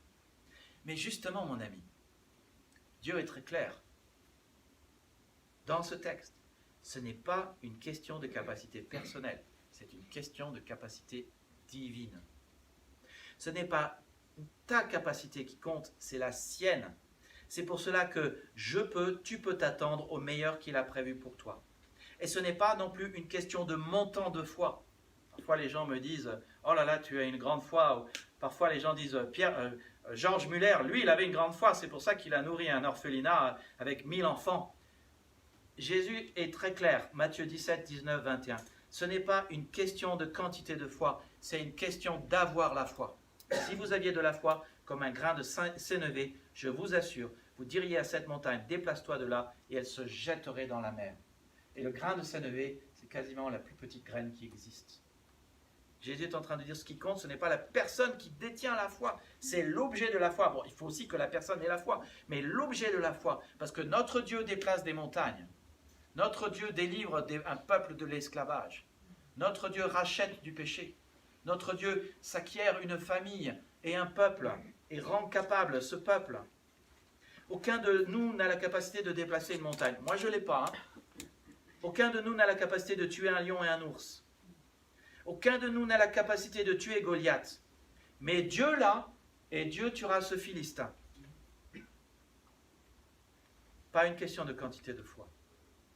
Mais justement, mon ami, Dieu est très clair. Dans ce texte, ce n'est pas une question de capacité personnelle, c'est une question de capacité divine. Ce n'est pas ta capacité qui compte, c'est la sienne. C'est pour cela que tu peux t'attendre au meilleur qu'il a prévu pour toi. Et ce n'est pas non plus une question de montant de foi. Parfois les gens me disent « Oh là là, tu as une grande foi ». Parfois les gens disent « Georges Muller, lui, il avait une grande foi, c'est pour ça qu'il a nourri un orphelinat avec 1000 enfants ». Jésus est très clair, Matthieu 17, 19, 21. Ce n'est pas une question de quantité de foi, c'est une question d'avoir la foi. Si vous aviez de la foi comme un grain de sénévé, je vous assure, vous diriez à cette montagne, déplace-toi de là, et elle se jetterait dans la mer. Et le grain de sénévé, c'est quasiment la plus petite graine qui existe. Jésus est en train de dire ce qui compte, ce n'est pas la personne qui détient la foi, c'est l'objet de la foi. Bon, il faut aussi que la personne ait la foi, mais l'objet de la foi, parce que notre Dieu déplace des montagnes. Notre Dieu délivre un peuple de l'esclavage. Notre Dieu rachète du péché. Notre Dieu s'acquiert une famille et un peuple et rend capable ce peuple. Aucun de nous n'a la capacité de déplacer une montagne. Moi, je ne l'ai pas. Aucun de nous n'a la capacité de tuer un lion et un ours. Aucun de nous n'a la capacité de tuer Goliath. Mais Dieu l'a, et Dieu tuera ce Philistin. Pas une question de quantité de foi,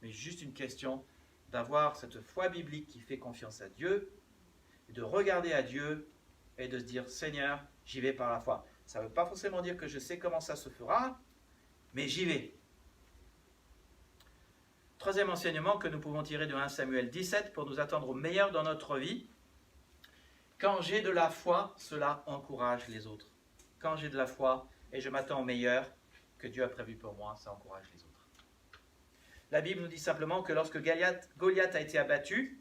mais juste une question d'avoir cette foi biblique qui fait confiance à Dieu, et de regarder à Dieu et de se dire « Seigneur, j'y vais par la foi ». Ça ne veut pas forcément dire que je sais comment ça se fera, mais j'y vais. Troisième enseignement que nous pouvons tirer de 1 Samuel 17 pour nous attendre au meilleur dans notre vie. Quand j'ai de la foi, cela encourage les autres. Quand j'ai de la foi et je m'attends au meilleur que Dieu a prévu pour moi, ça encourage les autres. La Bible nous dit simplement que lorsque Goliath a été abattu,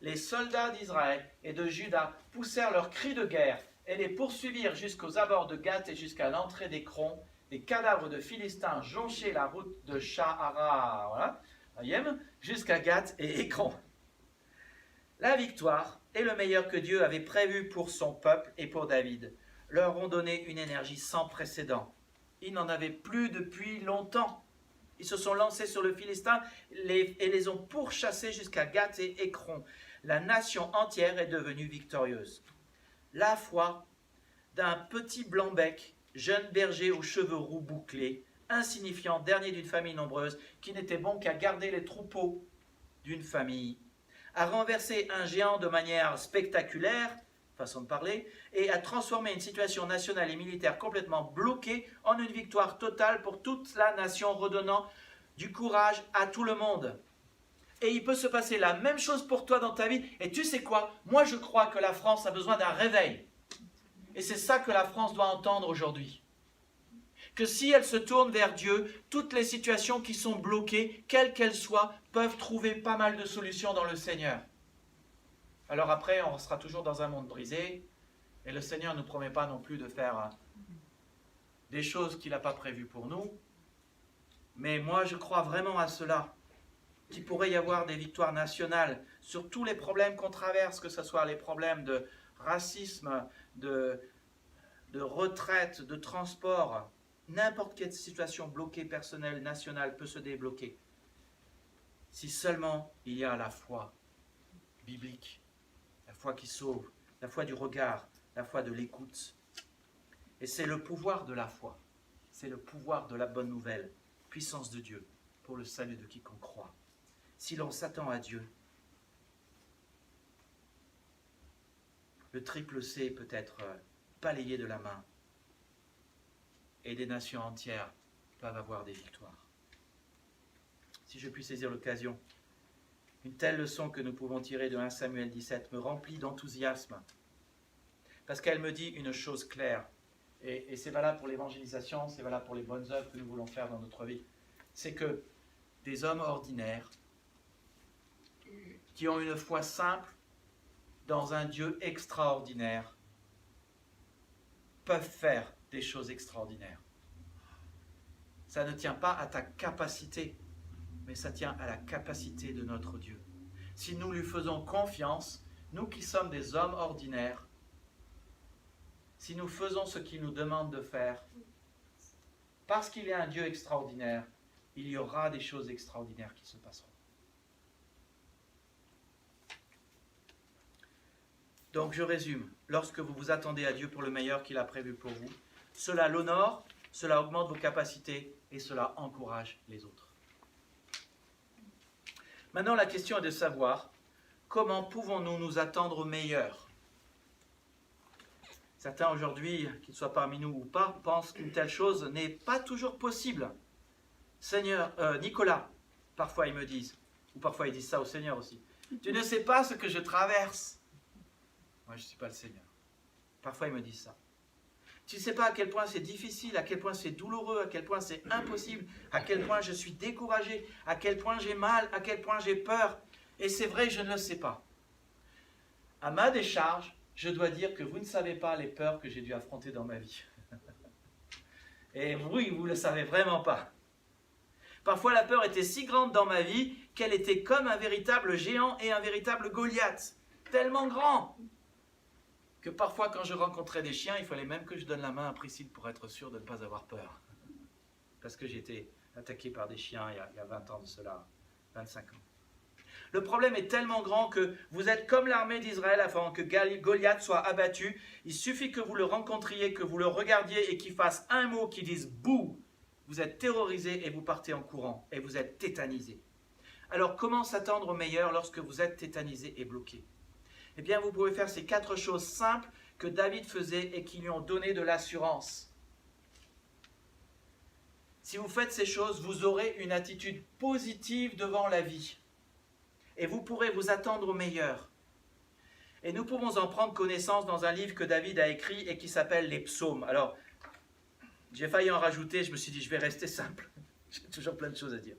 les soldats d'Israël et de Juda poussèrent leurs cris de guerre et les poursuivirent jusqu'aux abords de Gath et jusqu'à l'entrée d'Écron. Les cadavres de Philistins jonchaient la route de Shahara, voilà, jusqu'à Gath et Écron. La victoire et le meilleur que Dieu avait prévu pour son peuple et pour David leur ont donné une énergie sans précédent. Ils n'en avaient plus depuis longtemps. Ils se sont lancés sur le Philistin et les ont pourchassés jusqu'à Gath et Écron. La nation entière est devenue victorieuse. La foi d'un petit blanc-bec, jeune berger aux cheveux roux bouclés, insignifiant, dernier d'une famille nombreuse, qui n'était bon qu'à garder les troupeaux d'une famille, a renversé un géant de manière spectaculaire, façon de parler, et a transformé une situation nationale et militaire complètement bloquée en une victoire totale pour toute la nation, redonnant du courage à tout le monde. Et il peut se passer la même chose pour toi dans ta vie. Et tu sais quoi? Moi, je crois que la France a besoin d'un réveil. Et c'est ça que la France doit entendre aujourd'hui. Que si elle se tourne vers Dieu, toutes les situations qui sont bloquées, quelles qu'elles soient, peuvent trouver pas mal de solutions dans le Seigneur. Alors après, on sera toujours dans un monde brisé. Et le Seigneur ne nous promet pas non plus de faire des choses qu'il n'a pas prévues pour nous. Mais moi, je crois vraiment à cela, qu'il pourrait y avoir des victoires nationales sur tous les problèmes qu'on traverse, que ce soit les problèmes de racisme, de retraite, de transport. N'importe quelle situation bloquée, personnelle, nationale, peut se débloquer. Si seulement il y a la foi biblique, la foi qui sauve, la foi du regard, la foi de l'écoute. Et c'est le pouvoir de la foi, c'est le pouvoir de la bonne nouvelle, puissance de Dieu pour le salut de quiconque croit. Si l'on s'attend à Dieu, le triple C peut être balayé de la main et des nations entières peuvent avoir des victoires. Si je puis saisir l'occasion, une telle leçon que nous pouvons tirer de 1 Samuel 17 me remplit d'enthousiasme parce qu'elle me dit une chose claire, et c'est valable pour l'évangélisation, c'est valable pour les bonnes œuvres que nous voulons faire dans notre vie, c'est que des hommes ordinaires qui ont une foi simple dans un Dieu extraordinaire peuvent faire des choses extraordinaires. Ça ne tient pas à ta capacité, mais ça tient à la capacité de notre Dieu. Si nous lui faisons confiance, nous qui sommes des hommes ordinaires, si nous faisons ce qu'il nous demande de faire, parce qu'il y a un Dieu extraordinaire, il y aura des choses extraordinaires qui se passeront. Donc je résume, lorsque vous vous attendez à Dieu pour le meilleur qu'il a prévu pour vous, cela l'honore, cela augmente vos capacités et cela encourage les autres. Maintenant, la question est de savoir comment pouvons-nous nous attendre au meilleur. Certains aujourd'hui, qu'ils soient parmi nous ou pas, pensent qu'une telle chose n'est pas toujours possible. Seigneur, Nicolas, parfois ils me disent, ou parfois ils disent ça au Seigneur aussi, tu ne sais pas ce que je traverse. Moi, je ne suis pas le Seigneur. Parfois ils me disent ça. Tu ne sais pas à quel point c'est difficile, à quel point c'est douloureux, à quel point c'est impossible, à quel point je suis découragé, à quel point j'ai mal, à quel point j'ai peur. Et c'est vrai, je ne le sais pas. À ma décharge, je dois dire que vous ne savez pas les peurs que j'ai dû affronter dans ma vie. Et oui, vous ne le savez vraiment pas. Parfois, la peur était si grande dans ma vie qu'elle était comme un véritable géant et un véritable Goliath. Tellement grand que parfois, quand je rencontrais des chiens, il fallait même que je donne la main à Priscille pour être sûr de ne pas avoir peur. Parce que j'ai été attaqué par des chiens il y a 20 ans de cela, 25 ans. Le problème est tellement grand que vous êtes comme l'armée d'Israël avant que Goliath soit abattu. Il suffit que vous le rencontriez, que vous le regardiez et qu'il fasse un mot qui dise « bouh ». Vous êtes terrorisé et vous partez en courant et vous êtes tétanisé. Alors comment s'attendre au meilleur lorsque vous êtes tétanisé et bloqué ? Eh bien, vous pouvez faire ces 4 choses simples que David faisait et qui lui ont donné de l'assurance. Si vous faites ces choses, vous aurez une attitude positive devant la vie. Et vous pourrez vous attendre au meilleur. Et nous pouvons en prendre connaissance dans un livre que David a écrit et qui s'appelle Les Psaumes. Alors, j'ai failli en rajouter, je me suis dit, je vais rester simple. J'ai toujours plein de choses à dire.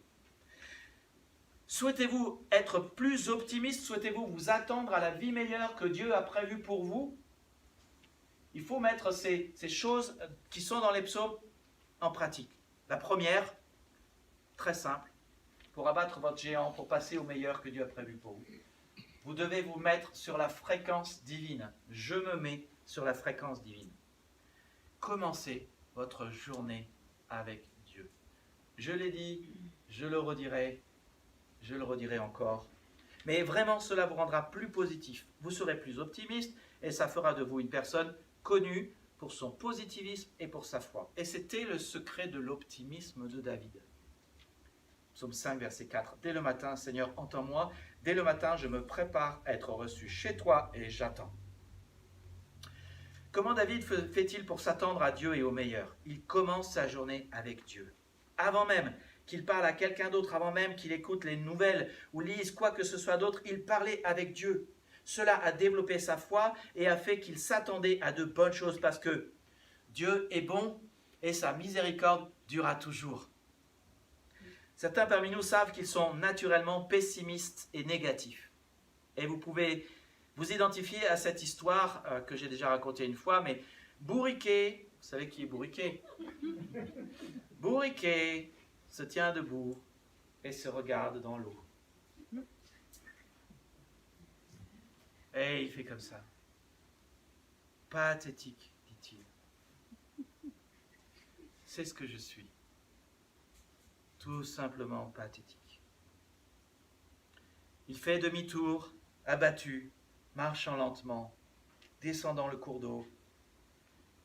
Souhaitez-vous être plus optimiste? Souhaitez-vous vous attendre à la vie meilleure que Dieu a prévue pour vous? Il faut mettre ces choses qui sont dans les psaumes en pratique. La première, très simple, pour abattre votre géant, pour passer au meilleur que Dieu a prévu pour vous. Vous devez vous mettre sur la fréquence divine. Je me mets sur la fréquence divine. Commencez votre journée avec Dieu. Je l'ai dit, je le redirai encore. Mais vraiment, cela vous rendra plus positif. Vous serez plus optimiste et ça fera de vous une personne connue pour son positivisme et pour sa foi. Et c'était le secret de l'optimisme de David. Psaume 5, verset 4. Dès le matin, Seigneur, entends-moi. Dès le matin, je me prépare à être reçu chez toi et j'attends. Comment David fait-il pour s'attendre à Dieu et au meilleur? Il commence sa journée avec Dieu. Avant même qu'il parle à quelqu'un d'autre, avant même qu'il écoute les nouvelles ou lise quoi que ce soit d'autre, il parlait avec Dieu. Cela a développé sa foi et a fait qu'il s'attendait à de bonnes choses parce que Dieu est bon et sa miséricorde durera toujours. Certains parmi nous savent qu'ils sont naturellement pessimistes et négatifs. Et vous pouvez vous identifier à cette histoire que j'ai déjà racontée une fois, mais bourriquet, Vous savez qui est Bourriquet? Bourriquet se tient debout et se regarde dans l'eau. Et il fait comme ça. Pathétique, dit-il. C'est ce que je suis. Tout simplement pathétique. Il fait demi-tour, abattu, marchant lentement, descendant le cours d'eau.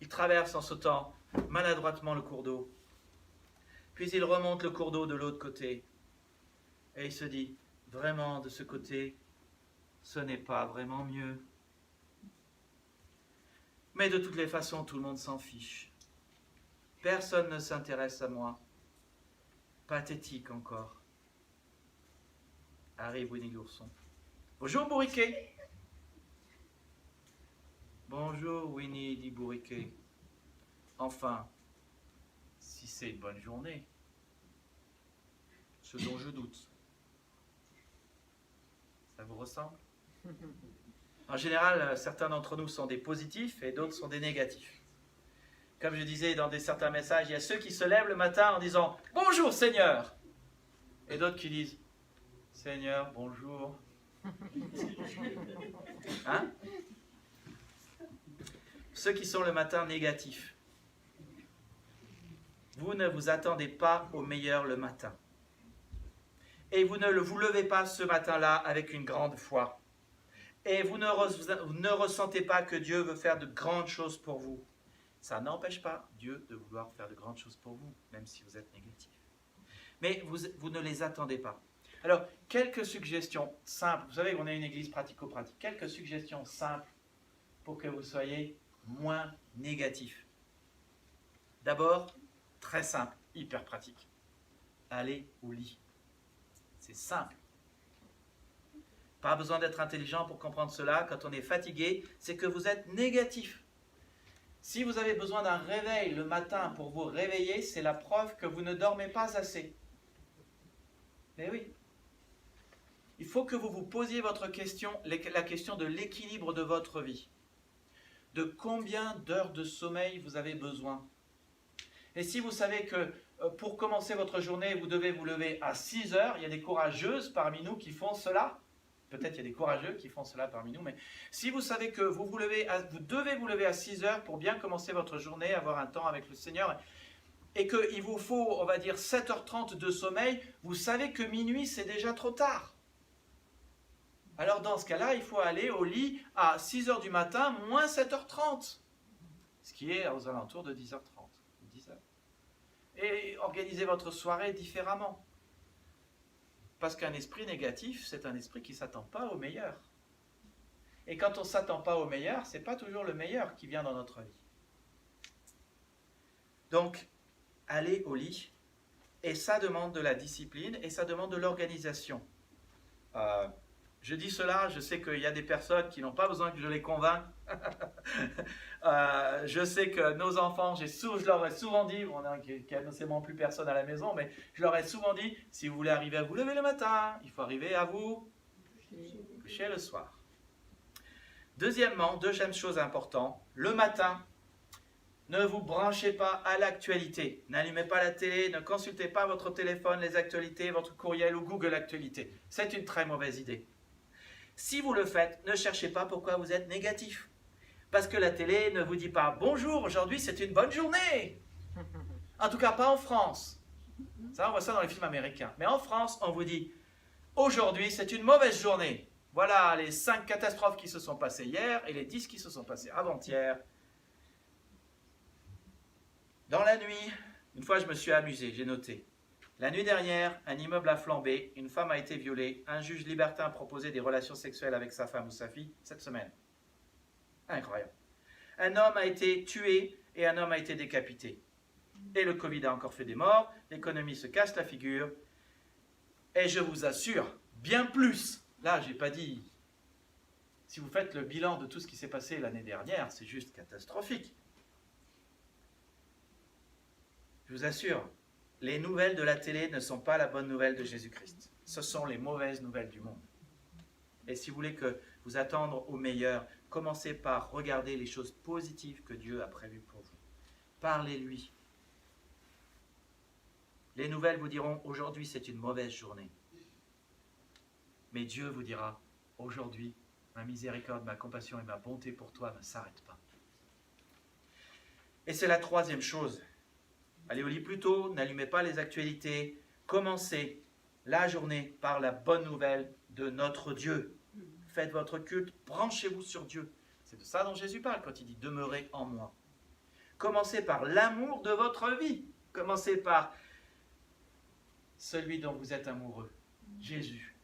Il traverse en sautant maladroitement le cours d'eau. Puis il remonte le cours d'eau de l'autre côté. Et il se dit, vraiment de ce côté, ce n'est pas vraiment mieux. Mais de toutes les façons, tout le monde s'en fiche. Personne ne s'intéresse à moi. Pathétique encore. Arrive Winnie l'ourson. Bonjour Bourriquet. Bonjour Winnie, dit Bourriquet. Enfin, si c'est une bonne journée. Ce dont je doute. Ça vous ressemble? En général, certains d'entre nous sont des positifs et d'autres sont des négatifs. Comme je disais dans certains messages, il y a ceux qui se lèvent le matin en disant « Bonjour Seigneur !» et d'autres qui disent « Seigneur, bonjour !» Hein? Ceux qui sont le matin négatifs. Vous ne vous attendez pas au meilleur le matin. Et vous ne vous levez pas ce matin-là avec une grande foi. Et vous ne ressentez pas que Dieu veut faire de grandes choses pour vous. Ça n'empêche pas Dieu de vouloir faire de grandes choses pour vous, même si vous êtes négatif. Mais vous ne les attendez pas. Alors, quelques suggestions simples. Vous savez qu'on est une église pratico-pratique. Quelques suggestions simples pour que vous soyez moins négatif. D'abord, très simple, hyper pratique. Allez au lit. C'est simple. Pas besoin d'être intelligent pour comprendre cela. Quand on est fatigué, c'est que vous êtes négatif. Si vous avez besoin d'un réveil le matin pour vous réveiller, c'est la preuve que vous ne dormez pas assez. Mais oui. Il faut que vous vous posiez votre question, la question de l'équilibre de votre vie. De combien d'heures de sommeil vous avez besoin? Et si vous savez que pour commencer votre journée, vous devez vous lever à 6 heures, il y a des courageuses parmi nous qui font cela. Peut-être il y a des courageux qui font cela parmi nous, mais si vous savez que vous devez vous lever à 6 heures pour bien commencer votre journée, avoir un temps avec le Seigneur, et qu'il vous faut, on va dire, 7h30 de sommeil, vous savez que minuit, c'est déjà trop tard. Alors dans ce cas-là, il faut aller au lit à 6h du matin, moins 7h30, ce qui est aux alentours de 10h30, 10h. Et organisez votre soirée différemment. Parce qu'un esprit négatif, c'est un esprit qui ne s'attend pas au meilleur. Et quand on ne s'attend pas au meilleur, ce n'est pas toujours le meilleur qui vient dans notre vie. Donc, allez au lit. Et ça demande de la discipline et ça demande de l'organisation. Je dis cela, je sais qu'il y a des personnes qui n'ont pas besoin que je les convainque. Je sais que nos enfants, je leur ai souvent dit, on a quasiment plus personne à la maison, mais je leur ai souvent dit, si vous voulez arriver à vous lever le matin, il faut arriver à vous coucher le soir. Deuxièmement, deuxième chose importante, le matin, ne vous branchez pas à l'actualité. N'allumez pas la télé, ne consultez pas votre téléphone, les actualités, votre courriel ou Google Actualités. C'est une très mauvaise idée. Si vous le faites, ne cherchez pas pourquoi vous êtes négatif. Parce que la télé ne vous dit pas « Bonjour, aujourd'hui c'est une bonne journée ». En tout cas, pas en France. Ça, on voit ça dans les films américains. Mais en France, on vous dit « Aujourd'hui, c'est une mauvaise journée ». Voilà les 5 catastrophes qui se sont passées hier et les 10 qui se sont passées avant-hier. Dans la nuit, une fois je me suis amusé, j'ai noté. La nuit dernière, un immeuble a flambé, une femme a été violée, un juge libertin a proposé des relations sexuelles avec sa femme ou sa fille cette semaine. Incroyable. Un homme a été tué et un homme a été décapité. Et le Covid a encore fait des morts, l'économie se casse la figure. Et je vous assure, bien plus. Là, je n'ai pas dit. Si vous faites le bilan de tout ce qui s'est passé l'année dernière, c'est juste catastrophique. Je vous assure, les nouvelles de la télé ne sont pas la bonne nouvelle de Jésus-Christ. Ce sont les mauvaises nouvelles du monde. Et si vous voulez que vous attendre au meilleur, commencez par regarder les choses positives que Dieu a prévues pour vous. Parlez-lui. Les nouvelles vous diront, aujourd'hui c'est une mauvaise journée. Mais Dieu vous dira, aujourd'hui, ma miséricorde, ma compassion et ma bonté pour toi ne s'arrêtent pas. Et c'est la troisième chose. Allez au lit plus tôt, n'allumez pas les actualités. Commencez la journée par la bonne nouvelle de notre Dieu. Faites votre culte, branchez-vous sur Dieu. C'est de ça dont Jésus parle quand il dit « demeurez en moi ». Commencez par l'amour de votre vie. Commencez par celui dont vous êtes amoureux, Jésus.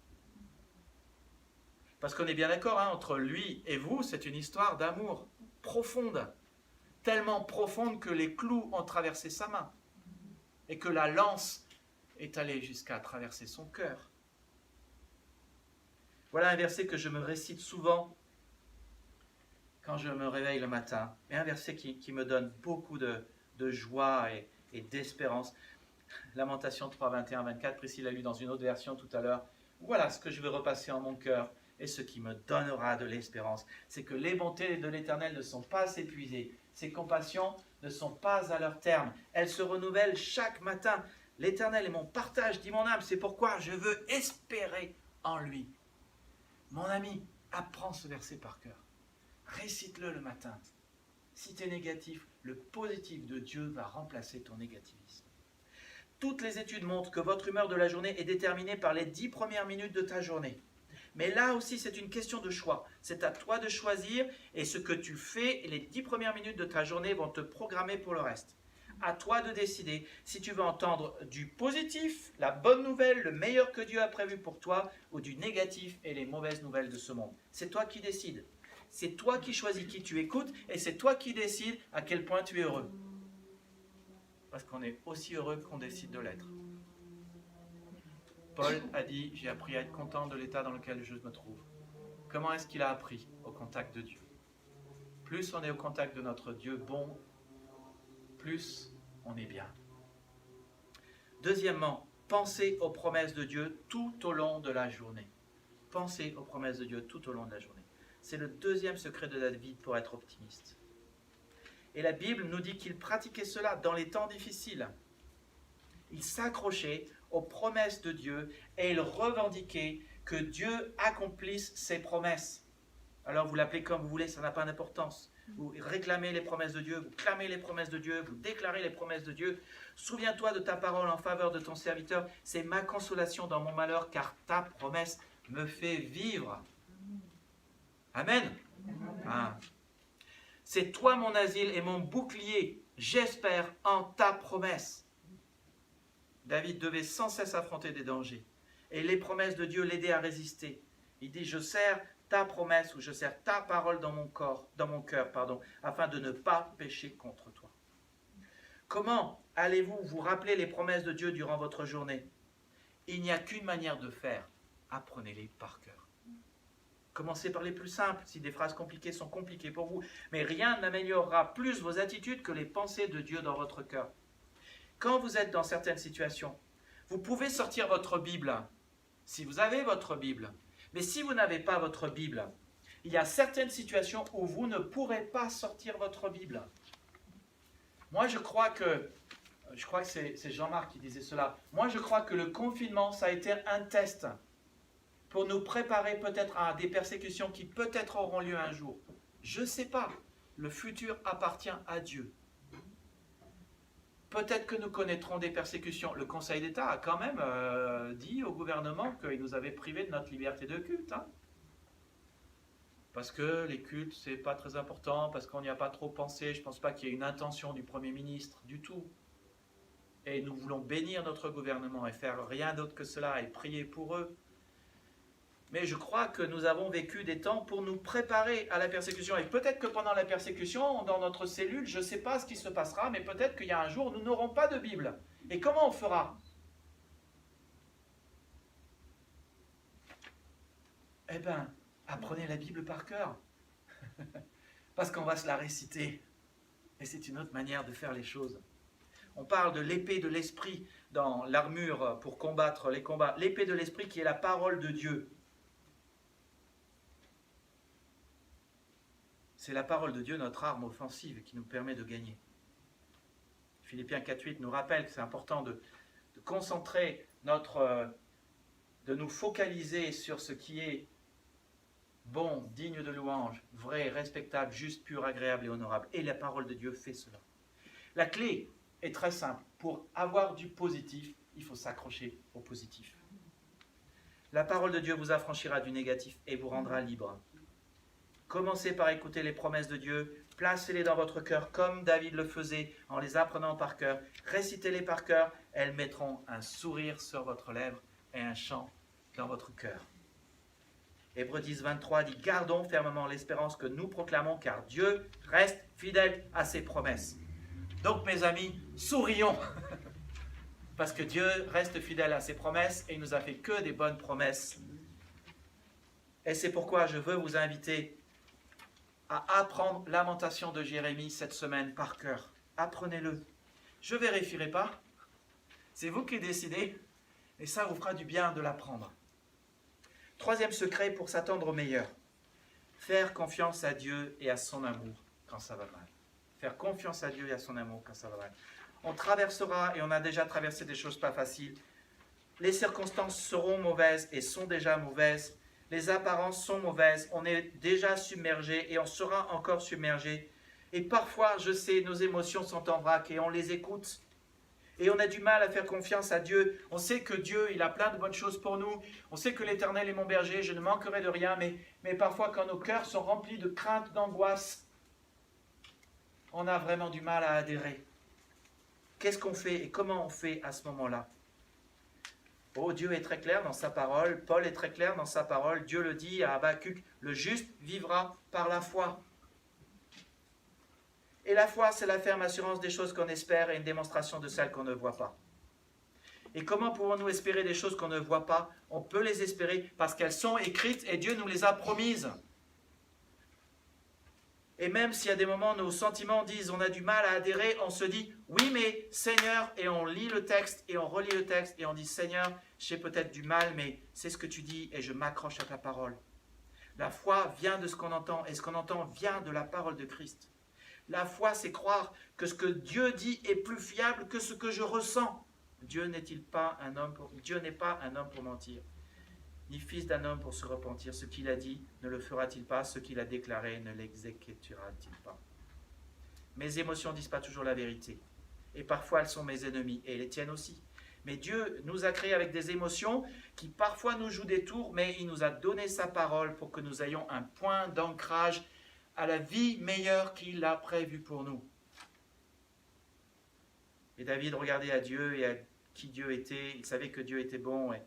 Parce qu'on est bien d'accord, hein, entre lui et vous, c'est une histoire d'amour profonde. Tellement profonde que les clous ont traversé sa main. Et que la lance est allée jusqu'à traverser son cœur. Voilà un verset que je me récite souvent quand je me réveille le matin. Et un verset qui me donne beaucoup de joie et d'espérance. Lamentation 3, 21, 24, Priscille l'a lu dans une autre version tout à l'heure. Voilà ce que je veux repasser en mon cœur et ce qui me donnera de l'espérance. C'est que les bontés de l'Éternel ne sont pas épuisées. Ses compassions ne sont pas à leur terme. Elles se renouvellent chaque matin. L'Éternel est mon partage, dit mon âme. C'est pourquoi je veux espérer en lui. Mon ami, apprends ce verset par cœur. Récite-le le matin. Si tu es négatif, le positif de Dieu va remplacer ton négativisme. Toutes les études montrent que votre humeur de la journée est déterminée par les 10 premières minutes de ta journée. Mais là aussi, c'est une question de choix. C'est à toi de choisir et ce que tu fais, les 10 premières minutes de ta journée vont te programmer pour le reste. À toi de décider si tu veux entendre du positif, la bonne nouvelle, le meilleur que Dieu a prévu pour toi, ou du négatif et les mauvaises nouvelles de ce monde. C'est toi qui décides. C'est toi qui choisis qui tu écoutes et c'est toi qui décides à quel point tu es heureux. Parce qu'on est aussi heureux qu'on décide de l'être. Paul a dit, j'ai appris à être content de l'état dans lequel je me trouve. Comment est-ce qu'il a appris? Au contact de Dieu. Plus on est au contact de notre Dieu bon, plus on est bien. Deuxièmement, pensez aux promesses de Dieu tout au long de la journée. Pensez aux promesses de Dieu tout au long de la journée. C'est le deuxième secret de David pour être optimiste. Et la Bible nous dit qu'il pratiquait cela dans les temps difficiles. Il s'accrochait aux promesses de Dieu et il revendiquait que Dieu accomplisse ses promesses. Alors vous l'appelez comme vous voulez, ça n'a pas d'importance. Vous réclamez les promesses de Dieu, vous clamez les promesses de Dieu, vous déclarez les promesses de Dieu. Souviens-toi de ta parole en faveur de ton serviteur. C'est ma consolation dans mon malheur, car ta promesse me fait vivre. Amen. Ah. C'est toi mon asile et mon bouclier. J'espère en ta promesse. David devait sans cesse affronter des dangers. Et les promesses de Dieu l'aidaient à résister. Il dit, je serre ta promesse ou je serre ta parole dans mon cœur, afin de ne pas pécher contre toi. Comment allez-vous vous rappeler les promesses de Dieu durant votre journée? Il n'y a qu'une manière de faire. Apprenez-les par cœur. Commencez par les plus simples, si des phrases compliquées sont compliquées pour vous. Mais rien n'améliorera plus vos attitudes que les pensées de Dieu dans votre cœur. Quand vous êtes dans certaines situations, vous pouvez sortir votre Bible, si vous avez votre Bible. Mais si vous n'avez pas votre Bible, il y a certaines situations où vous ne pourrez pas sortir votre Bible. Moi, je crois que c'est Jean-Marc qui disait cela. Moi, je crois que le confinement, ça a été un test pour nous préparer peut-être à des persécutions qui peut-être auront lieu un jour. Je ne sais pas. Le futur appartient à Dieu. Peut-être que nous connaîtrons des persécutions. Le Conseil d'État a quand même dit au gouvernement qu'il nous avait privés de notre liberté de culte. Hein. Parce que les cultes, c'est pas très important, parce qu'on n'y a pas trop pensé. Je ne pense pas qu'il y ait une intention du Premier ministre du tout. Et nous voulons bénir notre gouvernement et faire rien d'autre que cela et prier pour eux. Mais je crois que nous avons vécu des temps pour nous préparer à la persécution. Et peut-être que pendant la persécution, dans notre cellule, je ne sais pas ce qui se passera, mais peut-être qu'il y a un jour où nous n'aurons pas de Bible. Et comment on fera? Eh bien, apprenez la Bible par cœur. Parce qu'on va se la réciter. Et c'est une autre manière de faire les choses. On parle de l'épée de l'esprit dans l'armure pour combattre les combats. L'épée de l'esprit qui est la parole de Dieu. C'est la parole de Dieu, notre arme offensive, qui nous permet de gagner. Philippiens 4.8 nous rappelle que c'est important de concentrer de nous focaliser sur ce qui est bon, digne de louange, vrai, respectable, juste, pur, agréable et honorable. Et la parole de Dieu fait cela. La clé est très simple. Pour avoir du positif, il faut s'accrocher au positif. La parole de Dieu vous affranchira du négatif et vous rendra libre. Commencez par écouter les promesses de Dieu, placez-les dans votre cœur comme David le faisait en les apprenant par cœur. Récitez-les par cœur, elles mettront un sourire sur votre lèvre et un chant dans votre cœur. Hébreux 10, 23 dit « Gardons fermement l'espérance que nous proclamons, car Dieu reste fidèle à ses promesses. » Donc mes amis, sourions parce que Dieu reste fidèle à ses promesses et il nous a fait que des bonnes promesses. Et c'est pourquoi je veux vous inviter à apprendre Lamentation de Jérémie cette semaine par cœur. Apprenez-le. Je ne vérifierai pas. C'est vous qui décidez et ça vous fera du bien de l'apprendre. Troisième secret pour s'attendre au meilleur. Faire confiance à Dieu et à son amour quand ça va mal. Faire confiance à Dieu et à son amour quand ça va mal. On traversera, et on a déjà traversé des choses pas faciles. Les circonstances seront mauvaises et sont déjà mauvaises. Les apparences sont mauvaises. On est déjà submergé et on sera encore submergé. Et parfois, je sais, nos émotions sont en vrac et on les écoute. Et on a du mal à faire confiance à Dieu. On sait que Dieu, il a plein de bonnes choses pour nous. On sait que l'Éternel est mon berger, je ne manquerai de rien. Mais parfois, quand nos cœurs sont remplis de crainte, d'angoisse, on a vraiment du mal à adhérer. Qu'est-ce qu'on fait et comment on fait à ce moment-là? Oh, Dieu est très clair dans sa parole. Paul est très clair dans sa parole. Dieu le dit à Habacuc, le juste vivra par la foi. Et la foi, c'est la ferme assurance des choses qu'on espère et une démonstration de celles qu'on ne voit pas. Et comment pouvons-nous espérer des choses qu'on ne voit pas? On peut les espérer parce qu'elles sont écrites et Dieu nous les a promises. Et même s'il y a des moments où nos sentiments disent on a du mal à adhérer, on se dit oui mais Seigneur, et on lit le texte et on relit le texte et on dit Seigneur, j'ai peut-être du mal mais c'est ce que tu dis et je m'accroche à ta parole. La foi vient de ce qu'on entend et ce qu'on entend vient de la parole de Christ. La foi, c'est croire que ce que Dieu dit est plus fiable que ce que je ressens. Dieu n'est pas un homme pour mentir, ni fils d'un homme pour se repentir. Ce qu'il a dit, ne le fera-t-il pas? Ce qu'il a déclaré, ne l'exécutera-t-il pas? Mes émotions ne disent pas toujours la vérité. Et parfois, elles sont mes ennemis, et les tiennes aussi. Mais Dieu nous a créés avec des émotions qui parfois nous jouent des tours, mais il nous a donné sa parole pour que nous ayons un point d'ancrage à la vie meilleure qu'il a prévue pour nous. Et David regardait à Dieu et à qui Dieu était. Il savait que Dieu était bon et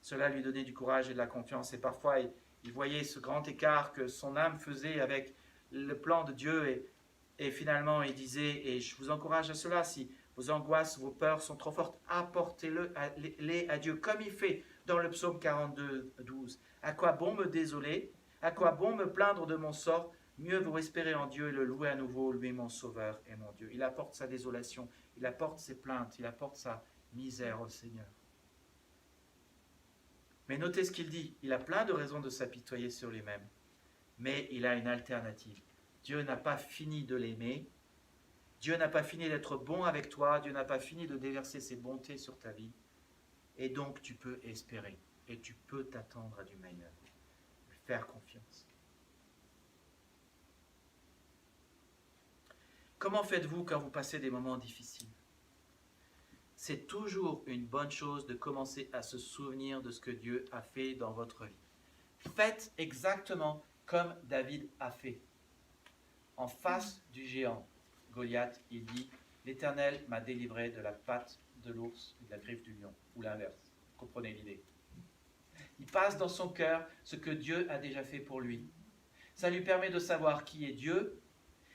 cela lui donnait du courage et de la confiance. Et parfois, il voyait ce grand écart que son âme faisait avec le plan de Dieu. Et finalement, il disait, et je vous encourage à cela, si vos angoisses, vos peurs sont trop fortes, apportez-les à Dieu, comme il fait dans le psaume 42, 12. À quoi bon me désoler? À quoi bon me plaindre de mon sort? Mieux vous espérer en Dieu et le louer à nouveau, lui mon sauveur et mon Dieu. Il apporte sa désolation, il apporte ses plaintes, il apporte sa misère au Seigneur. Mais notez ce qu'il dit, il a plein de raisons de s'apitoyer sur lui-même, mais il a une alternative. Dieu n'a pas fini de l'aimer, Dieu n'a pas fini d'être bon avec toi, Dieu n'a pas fini de déverser ses bontés sur ta vie, et donc tu peux espérer, et tu peux t'attendre à du meilleur, faire confiance. Comment faites-vous quand vous passez des moments difficiles? C'est toujours une bonne chose de commencer à se souvenir de ce que Dieu a fait dans votre vie. Faites exactement comme David a fait. En face du géant, Goliath, il dit « L'Éternel m'a délivré de la patte de l'ours et de la griffe du lion. » Ou l'inverse, vous comprenez l'idée. Il passe dans son cœur ce que Dieu a déjà fait pour lui. Ça lui permet de savoir qui est Dieu.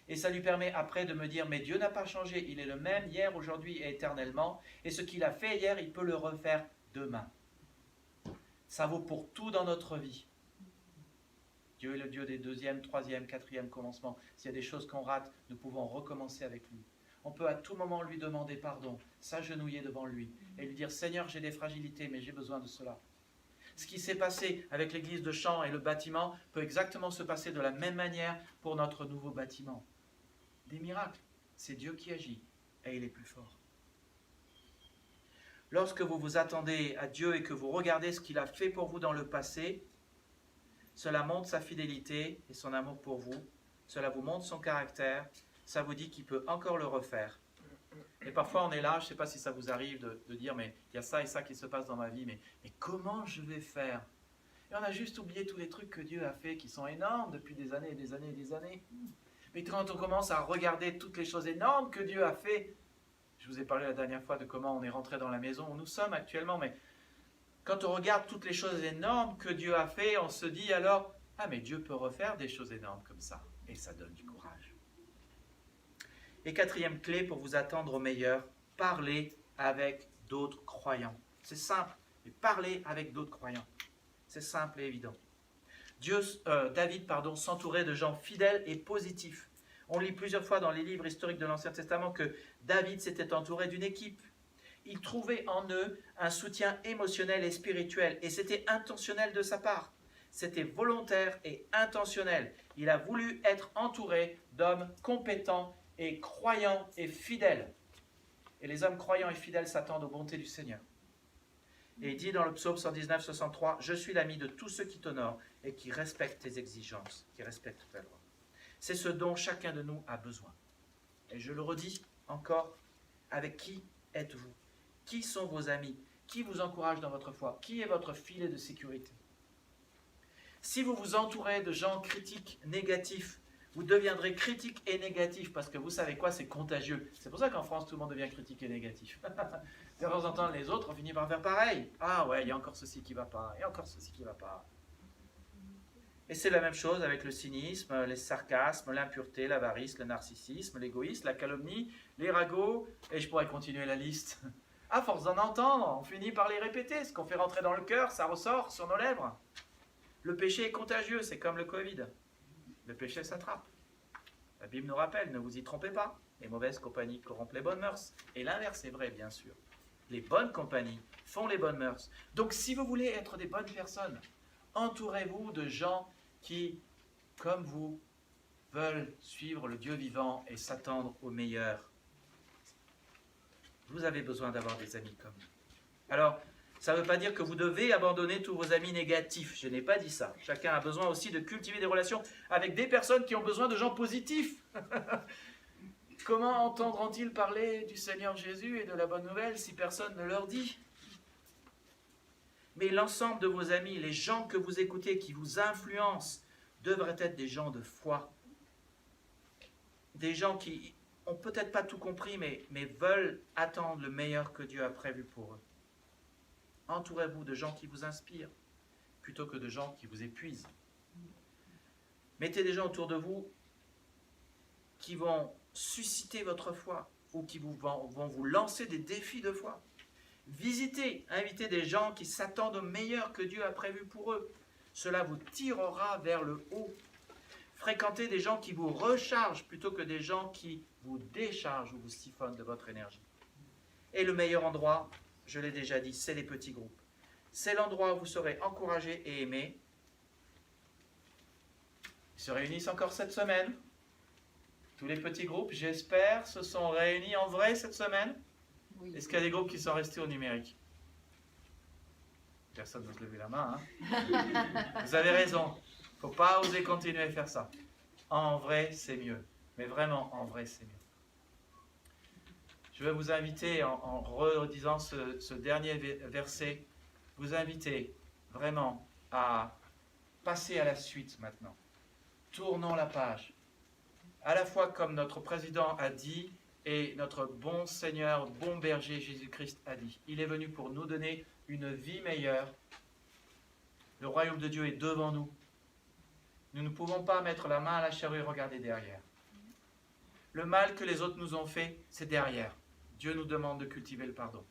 Et ça lui permet après de me dire, mais Dieu n'a pas changé, il est le même hier, aujourd'hui et éternellement, et ce qu'il a fait hier, il peut le refaire demain. Ça vaut pour tout dans notre vie. Dieu est le Dieu des deuxième, troisième, quatrième commencements. S'il y a des choses qu'on rate, nous pouvons recommencer avec lui. On peut à tout moment lui demander pardon, s'agenouiller devant lui, et lui dire, Seigneur, j'ai des fragilités, mais j'ai besoin de cela. Ce qui s'est passé avec l'église de Champs et le bâtiment peut exactement se passer de la même manière pour notre nouveau bâtiment. Des miracles, c'est Dieu qui agit. et il est plus fort. Lorsque vous vous attendez à Dieu et que vous regardez ce qu'il a fait pour vous dans le passé, cela montre sa fidélité et son amour pour vous. Cela vous montre son caractère. Ça vous dit qu'il peut encore le refaire. Et parfois on est là, je ne sais pas si ça vous arrive de dire, mais il y a ça et ça qui se passe dans ma vie, mais comment je vais faire? Et on a juste oublié tous les trucs que Dieu a fait qui sont énormes depuis des années et des années et des années. Mais quand on commence à regarder toutes les choses énormes que Dieu a fait, je vous ai parlé la dernière fois de comment on est rentré dans la maison où nous sommes actuellement, mais quand on regarde toutes les choses énormes que Dieu a fait, on se dit alors, ah mais Dieu peut refaire des choses énormes comme ça. Et ça donne du courage. Et quatrième clé pour vous attendre au meilleur, parlez avec d'autres croyants. C'est simple, mais parlez avec d'autres croyants. C'est simple et évident. David s'entourait de gens fidèles et positifs. On lit plusieurs fois dans les livres historiques de l'Ancien Testament que David s'était entouré d'une équipe. Il trouvait en eux un soutien émotionnel et spirituel, et c'était intentionnel de sa part. C'était volontaire et intentionnel. Il a voulu être entouré d'hommes compétents et croyants et fidèles. Et les hommes croyants et fidèles s'attendent aux bontés du Seigneur. Et il dit dans le psaume 119, 63, « Je suis l'ami de tous ceux qui t'honorent et qui respectent tes exigences, qui respectent ta loi. » C'est ce dont chacun de nous a besoin. Et je le redis encore, avec qui êtes-vous? Qui sont vos amis? Qui vous encourage dans votre foi? Qui est votre filet de sécurité? Si vous vous entourez de gens critiques, négatifs, vous deviendrez critique et négatif, parce que vous savez quoi, c'est contagieux. C'est pour ça qu'en France, tout le monde devient critique et négatif. De temps en temps, les autres ont fini par faire pareil. Ah ouais, il y a encore ceci qui ne va pas, il y a encore ceci qui ne va pas. Et c'est la même chose avec le cynisme, les sarcasmes, l'impureté, l'avarice, le narcissisme, l'égoïsme, la calomnie, les ragots, et je pourrais continuer la liste. À force d'en entendre, on finit par les répéter. Ce qu'on fait rentrer dans le cœur, ça ressort sur nos lèvres. Le péché est contagieux, c'est comme le Covid. Le péché s'attrape. La Bible nous rappelle, ne vous y trompez pas. Les mauvaises compagnies corrompent les bonnes mœurs. Et l'inverse est vrai, bien sûr. Les bonnes compagnies font les bonnes mœurs. Donc si vous voulez être des bonnes personnes, entourez-vous de gens qui, comme vous, veulent suivre le Dieu vivant et s'attendre au meilleur. Vous avez besoin d'avoir des amis comme vous. Alors, ça ne veut pas dire que vous devez abandonner tous vos amis négatifs. Je n'ai pas dit ça. Chacun a besoin aussi de cultiver des relations avec des personnes qui ont besoin de gens positifs. Comment entendront-ils parler du Seigneur Jésus et de la bonne nouvelle si personne ne leur dit? Mais l'ensemble de vos amis, les gens que vous écoutez, qui vous influencent, devraient être des gens de foi. Des gens qui n'ont peut-être pas tout compris, mais veulent attendre le meilleur que Dieu a prévu pour eux. Entourez-vous de gens qui vous inspirent, plutôt que de gens qui vous épuisent. Mettez des gens autour de vous qui vont susciter votre foi, ou qui vont vous lancer des défis de foi. Visitez, invitez des gens qui s'attendent au meilleur que Dieu a prévu pour eux. Cela vous tirera vers le haut. Fréquentez des gens qui vous rechargent plutôt que des gens qui vous déchargent ou vous siphonnent de votre énergie. Et le meilleur endroit, je l'ai déjà dit, c'est les petits groupes. C'est l'endroit où vous serez encouragés et aimés. Ils se réunissent encore cette semaine. Tous les petits groupes, j'espère, se sont réunis en vrai cette semaine. Oui. Est-ce qu'il y a des groupes qui sont restés au numérique? Personne n'ose lever la main. Hein? Vous avez raison. Il ne faut pas oser continuer à faire ça. En vrai, c'est mieux. Mais vraiment, en vrai, c'est mieux. Je vais vous inviter, en redisant ce dernier verset, vous inviter vraiment à passer à la suite maintenant. Tournons la page. À la fois comme notre président a dit et notre bon Seigneur, bon berger Jésus-Christ a dit. Il est venu pour nous donner une vie meilleure. Le royaume de Dieu est devant nous. Nous ne pouvons pas mettre la main à la charrue et regarder derrière. Le mal que les autres nous ont fait, c'est derrière. Dieu nous demande de cultiver le pardon.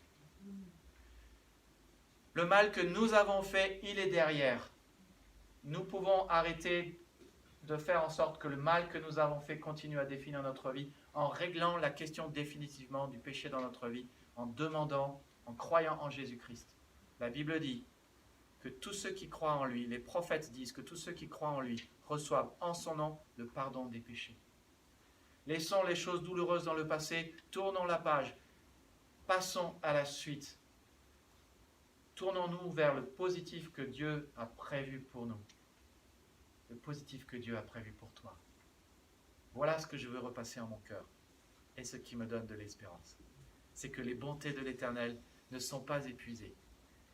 Le mal que nous avons fait, il est derrière. Nous pouvons arrêter de faire en sorte que le mal que nous avons fait continue à définir notre vie en réglant la question définitivement du péché dans notre vie, en demandant, en croyant en Jésus-Christ. La Bible dit que tous ceux qui croient en lui, les prophètes disent que tous ceux qui croient en lui reçoivent en son nom le pardon des péchés. Laissons les choses douloureuses dans le passé, tournons la page, passons à la suite. Tournons-nous vers le positif que Dieu a prévu pour nous. Le positif que Dieu a prévu pour toi. Voilà ce que je veux repasser en mon cœur et ce qui me donne de l'espérance. C'est que les bontés de l'Éternel ne sont pas épuisées.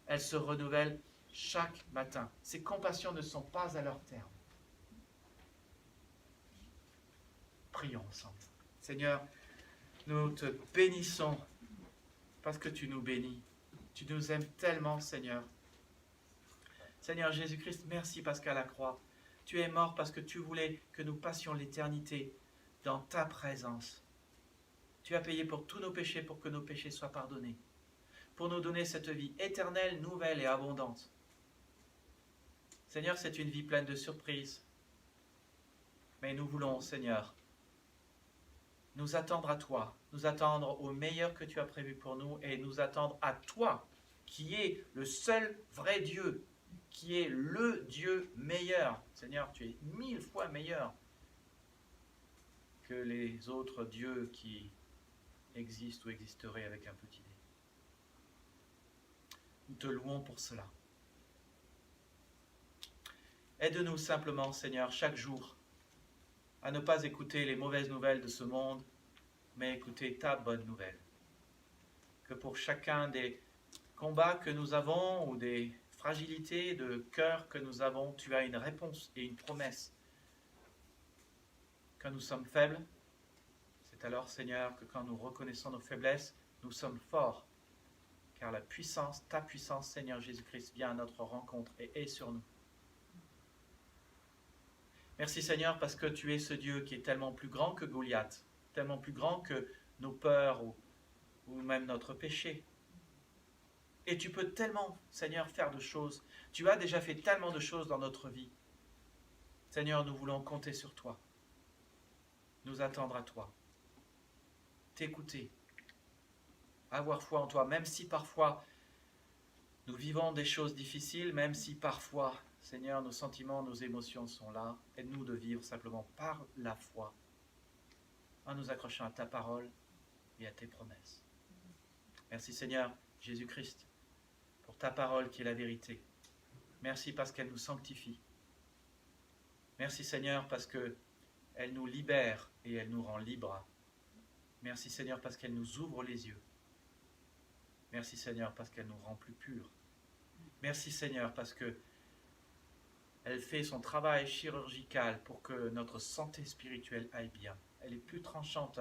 Elles se renouvellent chaque matin. Ses compassions ne sont pas à leur terme. Prions ensemble. Seigneur, nous te bénissons parce que tu nous bénis. Tu nous aimes tellement, Seigneur. Seigneur Jésus-Christ, merci parce qu'à la croix, tu es mort parce que tu voulais que nous passions l'éternité dans ta présence. Tu as payé pour tous nos péchés, pour que nos péchés soient pardonnés, pour nous donner cette vie éternelle, nouvelle et abondante. Seigneur, c'est une vie pleine de surprises. Mais nous voulons, Seigneur, nous attendre à toi, nous attendre au meilleur que tu as prévu pour nous et nous attendre à toi, qui est le seul vrai Dieu, qui est le Dieu meilleur. Seigneur, tu es 1000 fois meilleur que les autres dieux qui existent ou existeraient avec un petit d. Nous te louons pour cela. Aide-nous simplement, Seigneur, chaque jour, à ne pas écouter les mauvaises nouvelles de ce monde, mais écouter ta bonne nouvelle. Que pour chacun des combats que nous avons ou des fragilités de cœur que nous avons, tu as une réponse et une promesse. Quand nous sommes faibles, c'est alors, Seigneur, que quand nous reconnaissons nos faiblesses, nous sommes forts. Car la puissance, ta puissance, Seigneur Jésus-Christ, vient à notre rencontre et est sur nous. Merci, Seigneur, parce que tu es ce Dieu qui est tellement plus grand que Goliath, tellement plus grand que nos peurs ou même notre péché. Et tu peux tellement, Seigneur, faire de choses. Tu as déjà fait tellement de choses dans notre vie. Seigneur, nous voulons compter sur toi, nous attendre à toi, t'écouter, avoir foi en toi, même si parfois nous vivons des choses difficiles, même si parfois, Seigneur, nos sentiments, nos émotions sont là. Aide-nous de vivre simplement par la foi, en nous accrochant à ta parole et à tes promesses. Merci, Seigneur Jésus-Christ, pour ta parole qui est la vérité. Merci parce qu'elle nous sanctifie. Merci, Seigneur, parce qu'elle nous libère et elle nous rend libres. Merci, Seigneur, parce qu'elle nous ouvre les yeux. Merci, Seigneur, parce qu'elle nous rend plus purs. Merci, Seigneur, parce que elle fait son travail chirurgical pour que notre santé spirituelle aille bien. Elle est plus tranchante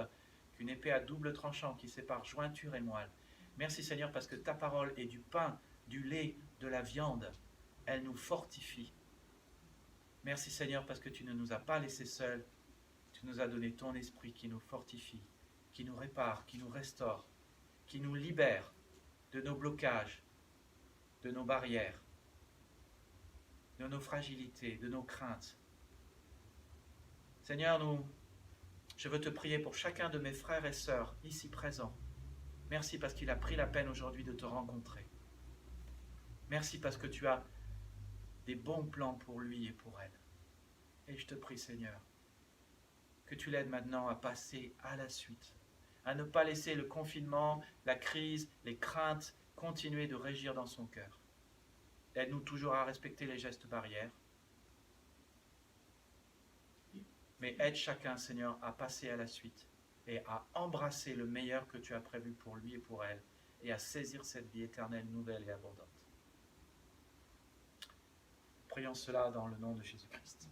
qu'une épée à double tranchant qui sépare jointure et moelle. Merci, Seigneur, parce que ta parole est du pain, du lait, de la viande. Elle nous fortifie. Merci, Seigneur, parce que tu ne nous as pas laissés seuls. Tu nous as donné ton esprit qui nous fortifie, qui nous répare, qui nous restaure, qui nous libère de nos blocages, de nos barrières, de nos fragilités, de nos craintes. Seigneur, je veux te prier pour chacun de mes frères et sœurs ici présents. Merci parce qu'il a pris la peine aujourd'hui de te rencontrer. Merci parce que tu as des bons plans pour lui et pour elle. Et je te prie, Seigneur, que tu l'aides maintenant à passer à la suite, à ne pas laisser le confinement, la crise, les craintes continuer de régir dans son cœur. Aide-nous toujours à respecter les gestes barrières. Mais aide chacun, Seigneur, à passer à la suite et à embrasser le meilleur que tu as prévu pour lui et pour elle et à saisir cette vie éternelle, nouvelle et abondante. Prions cela dans le nom de Jésus-Christ.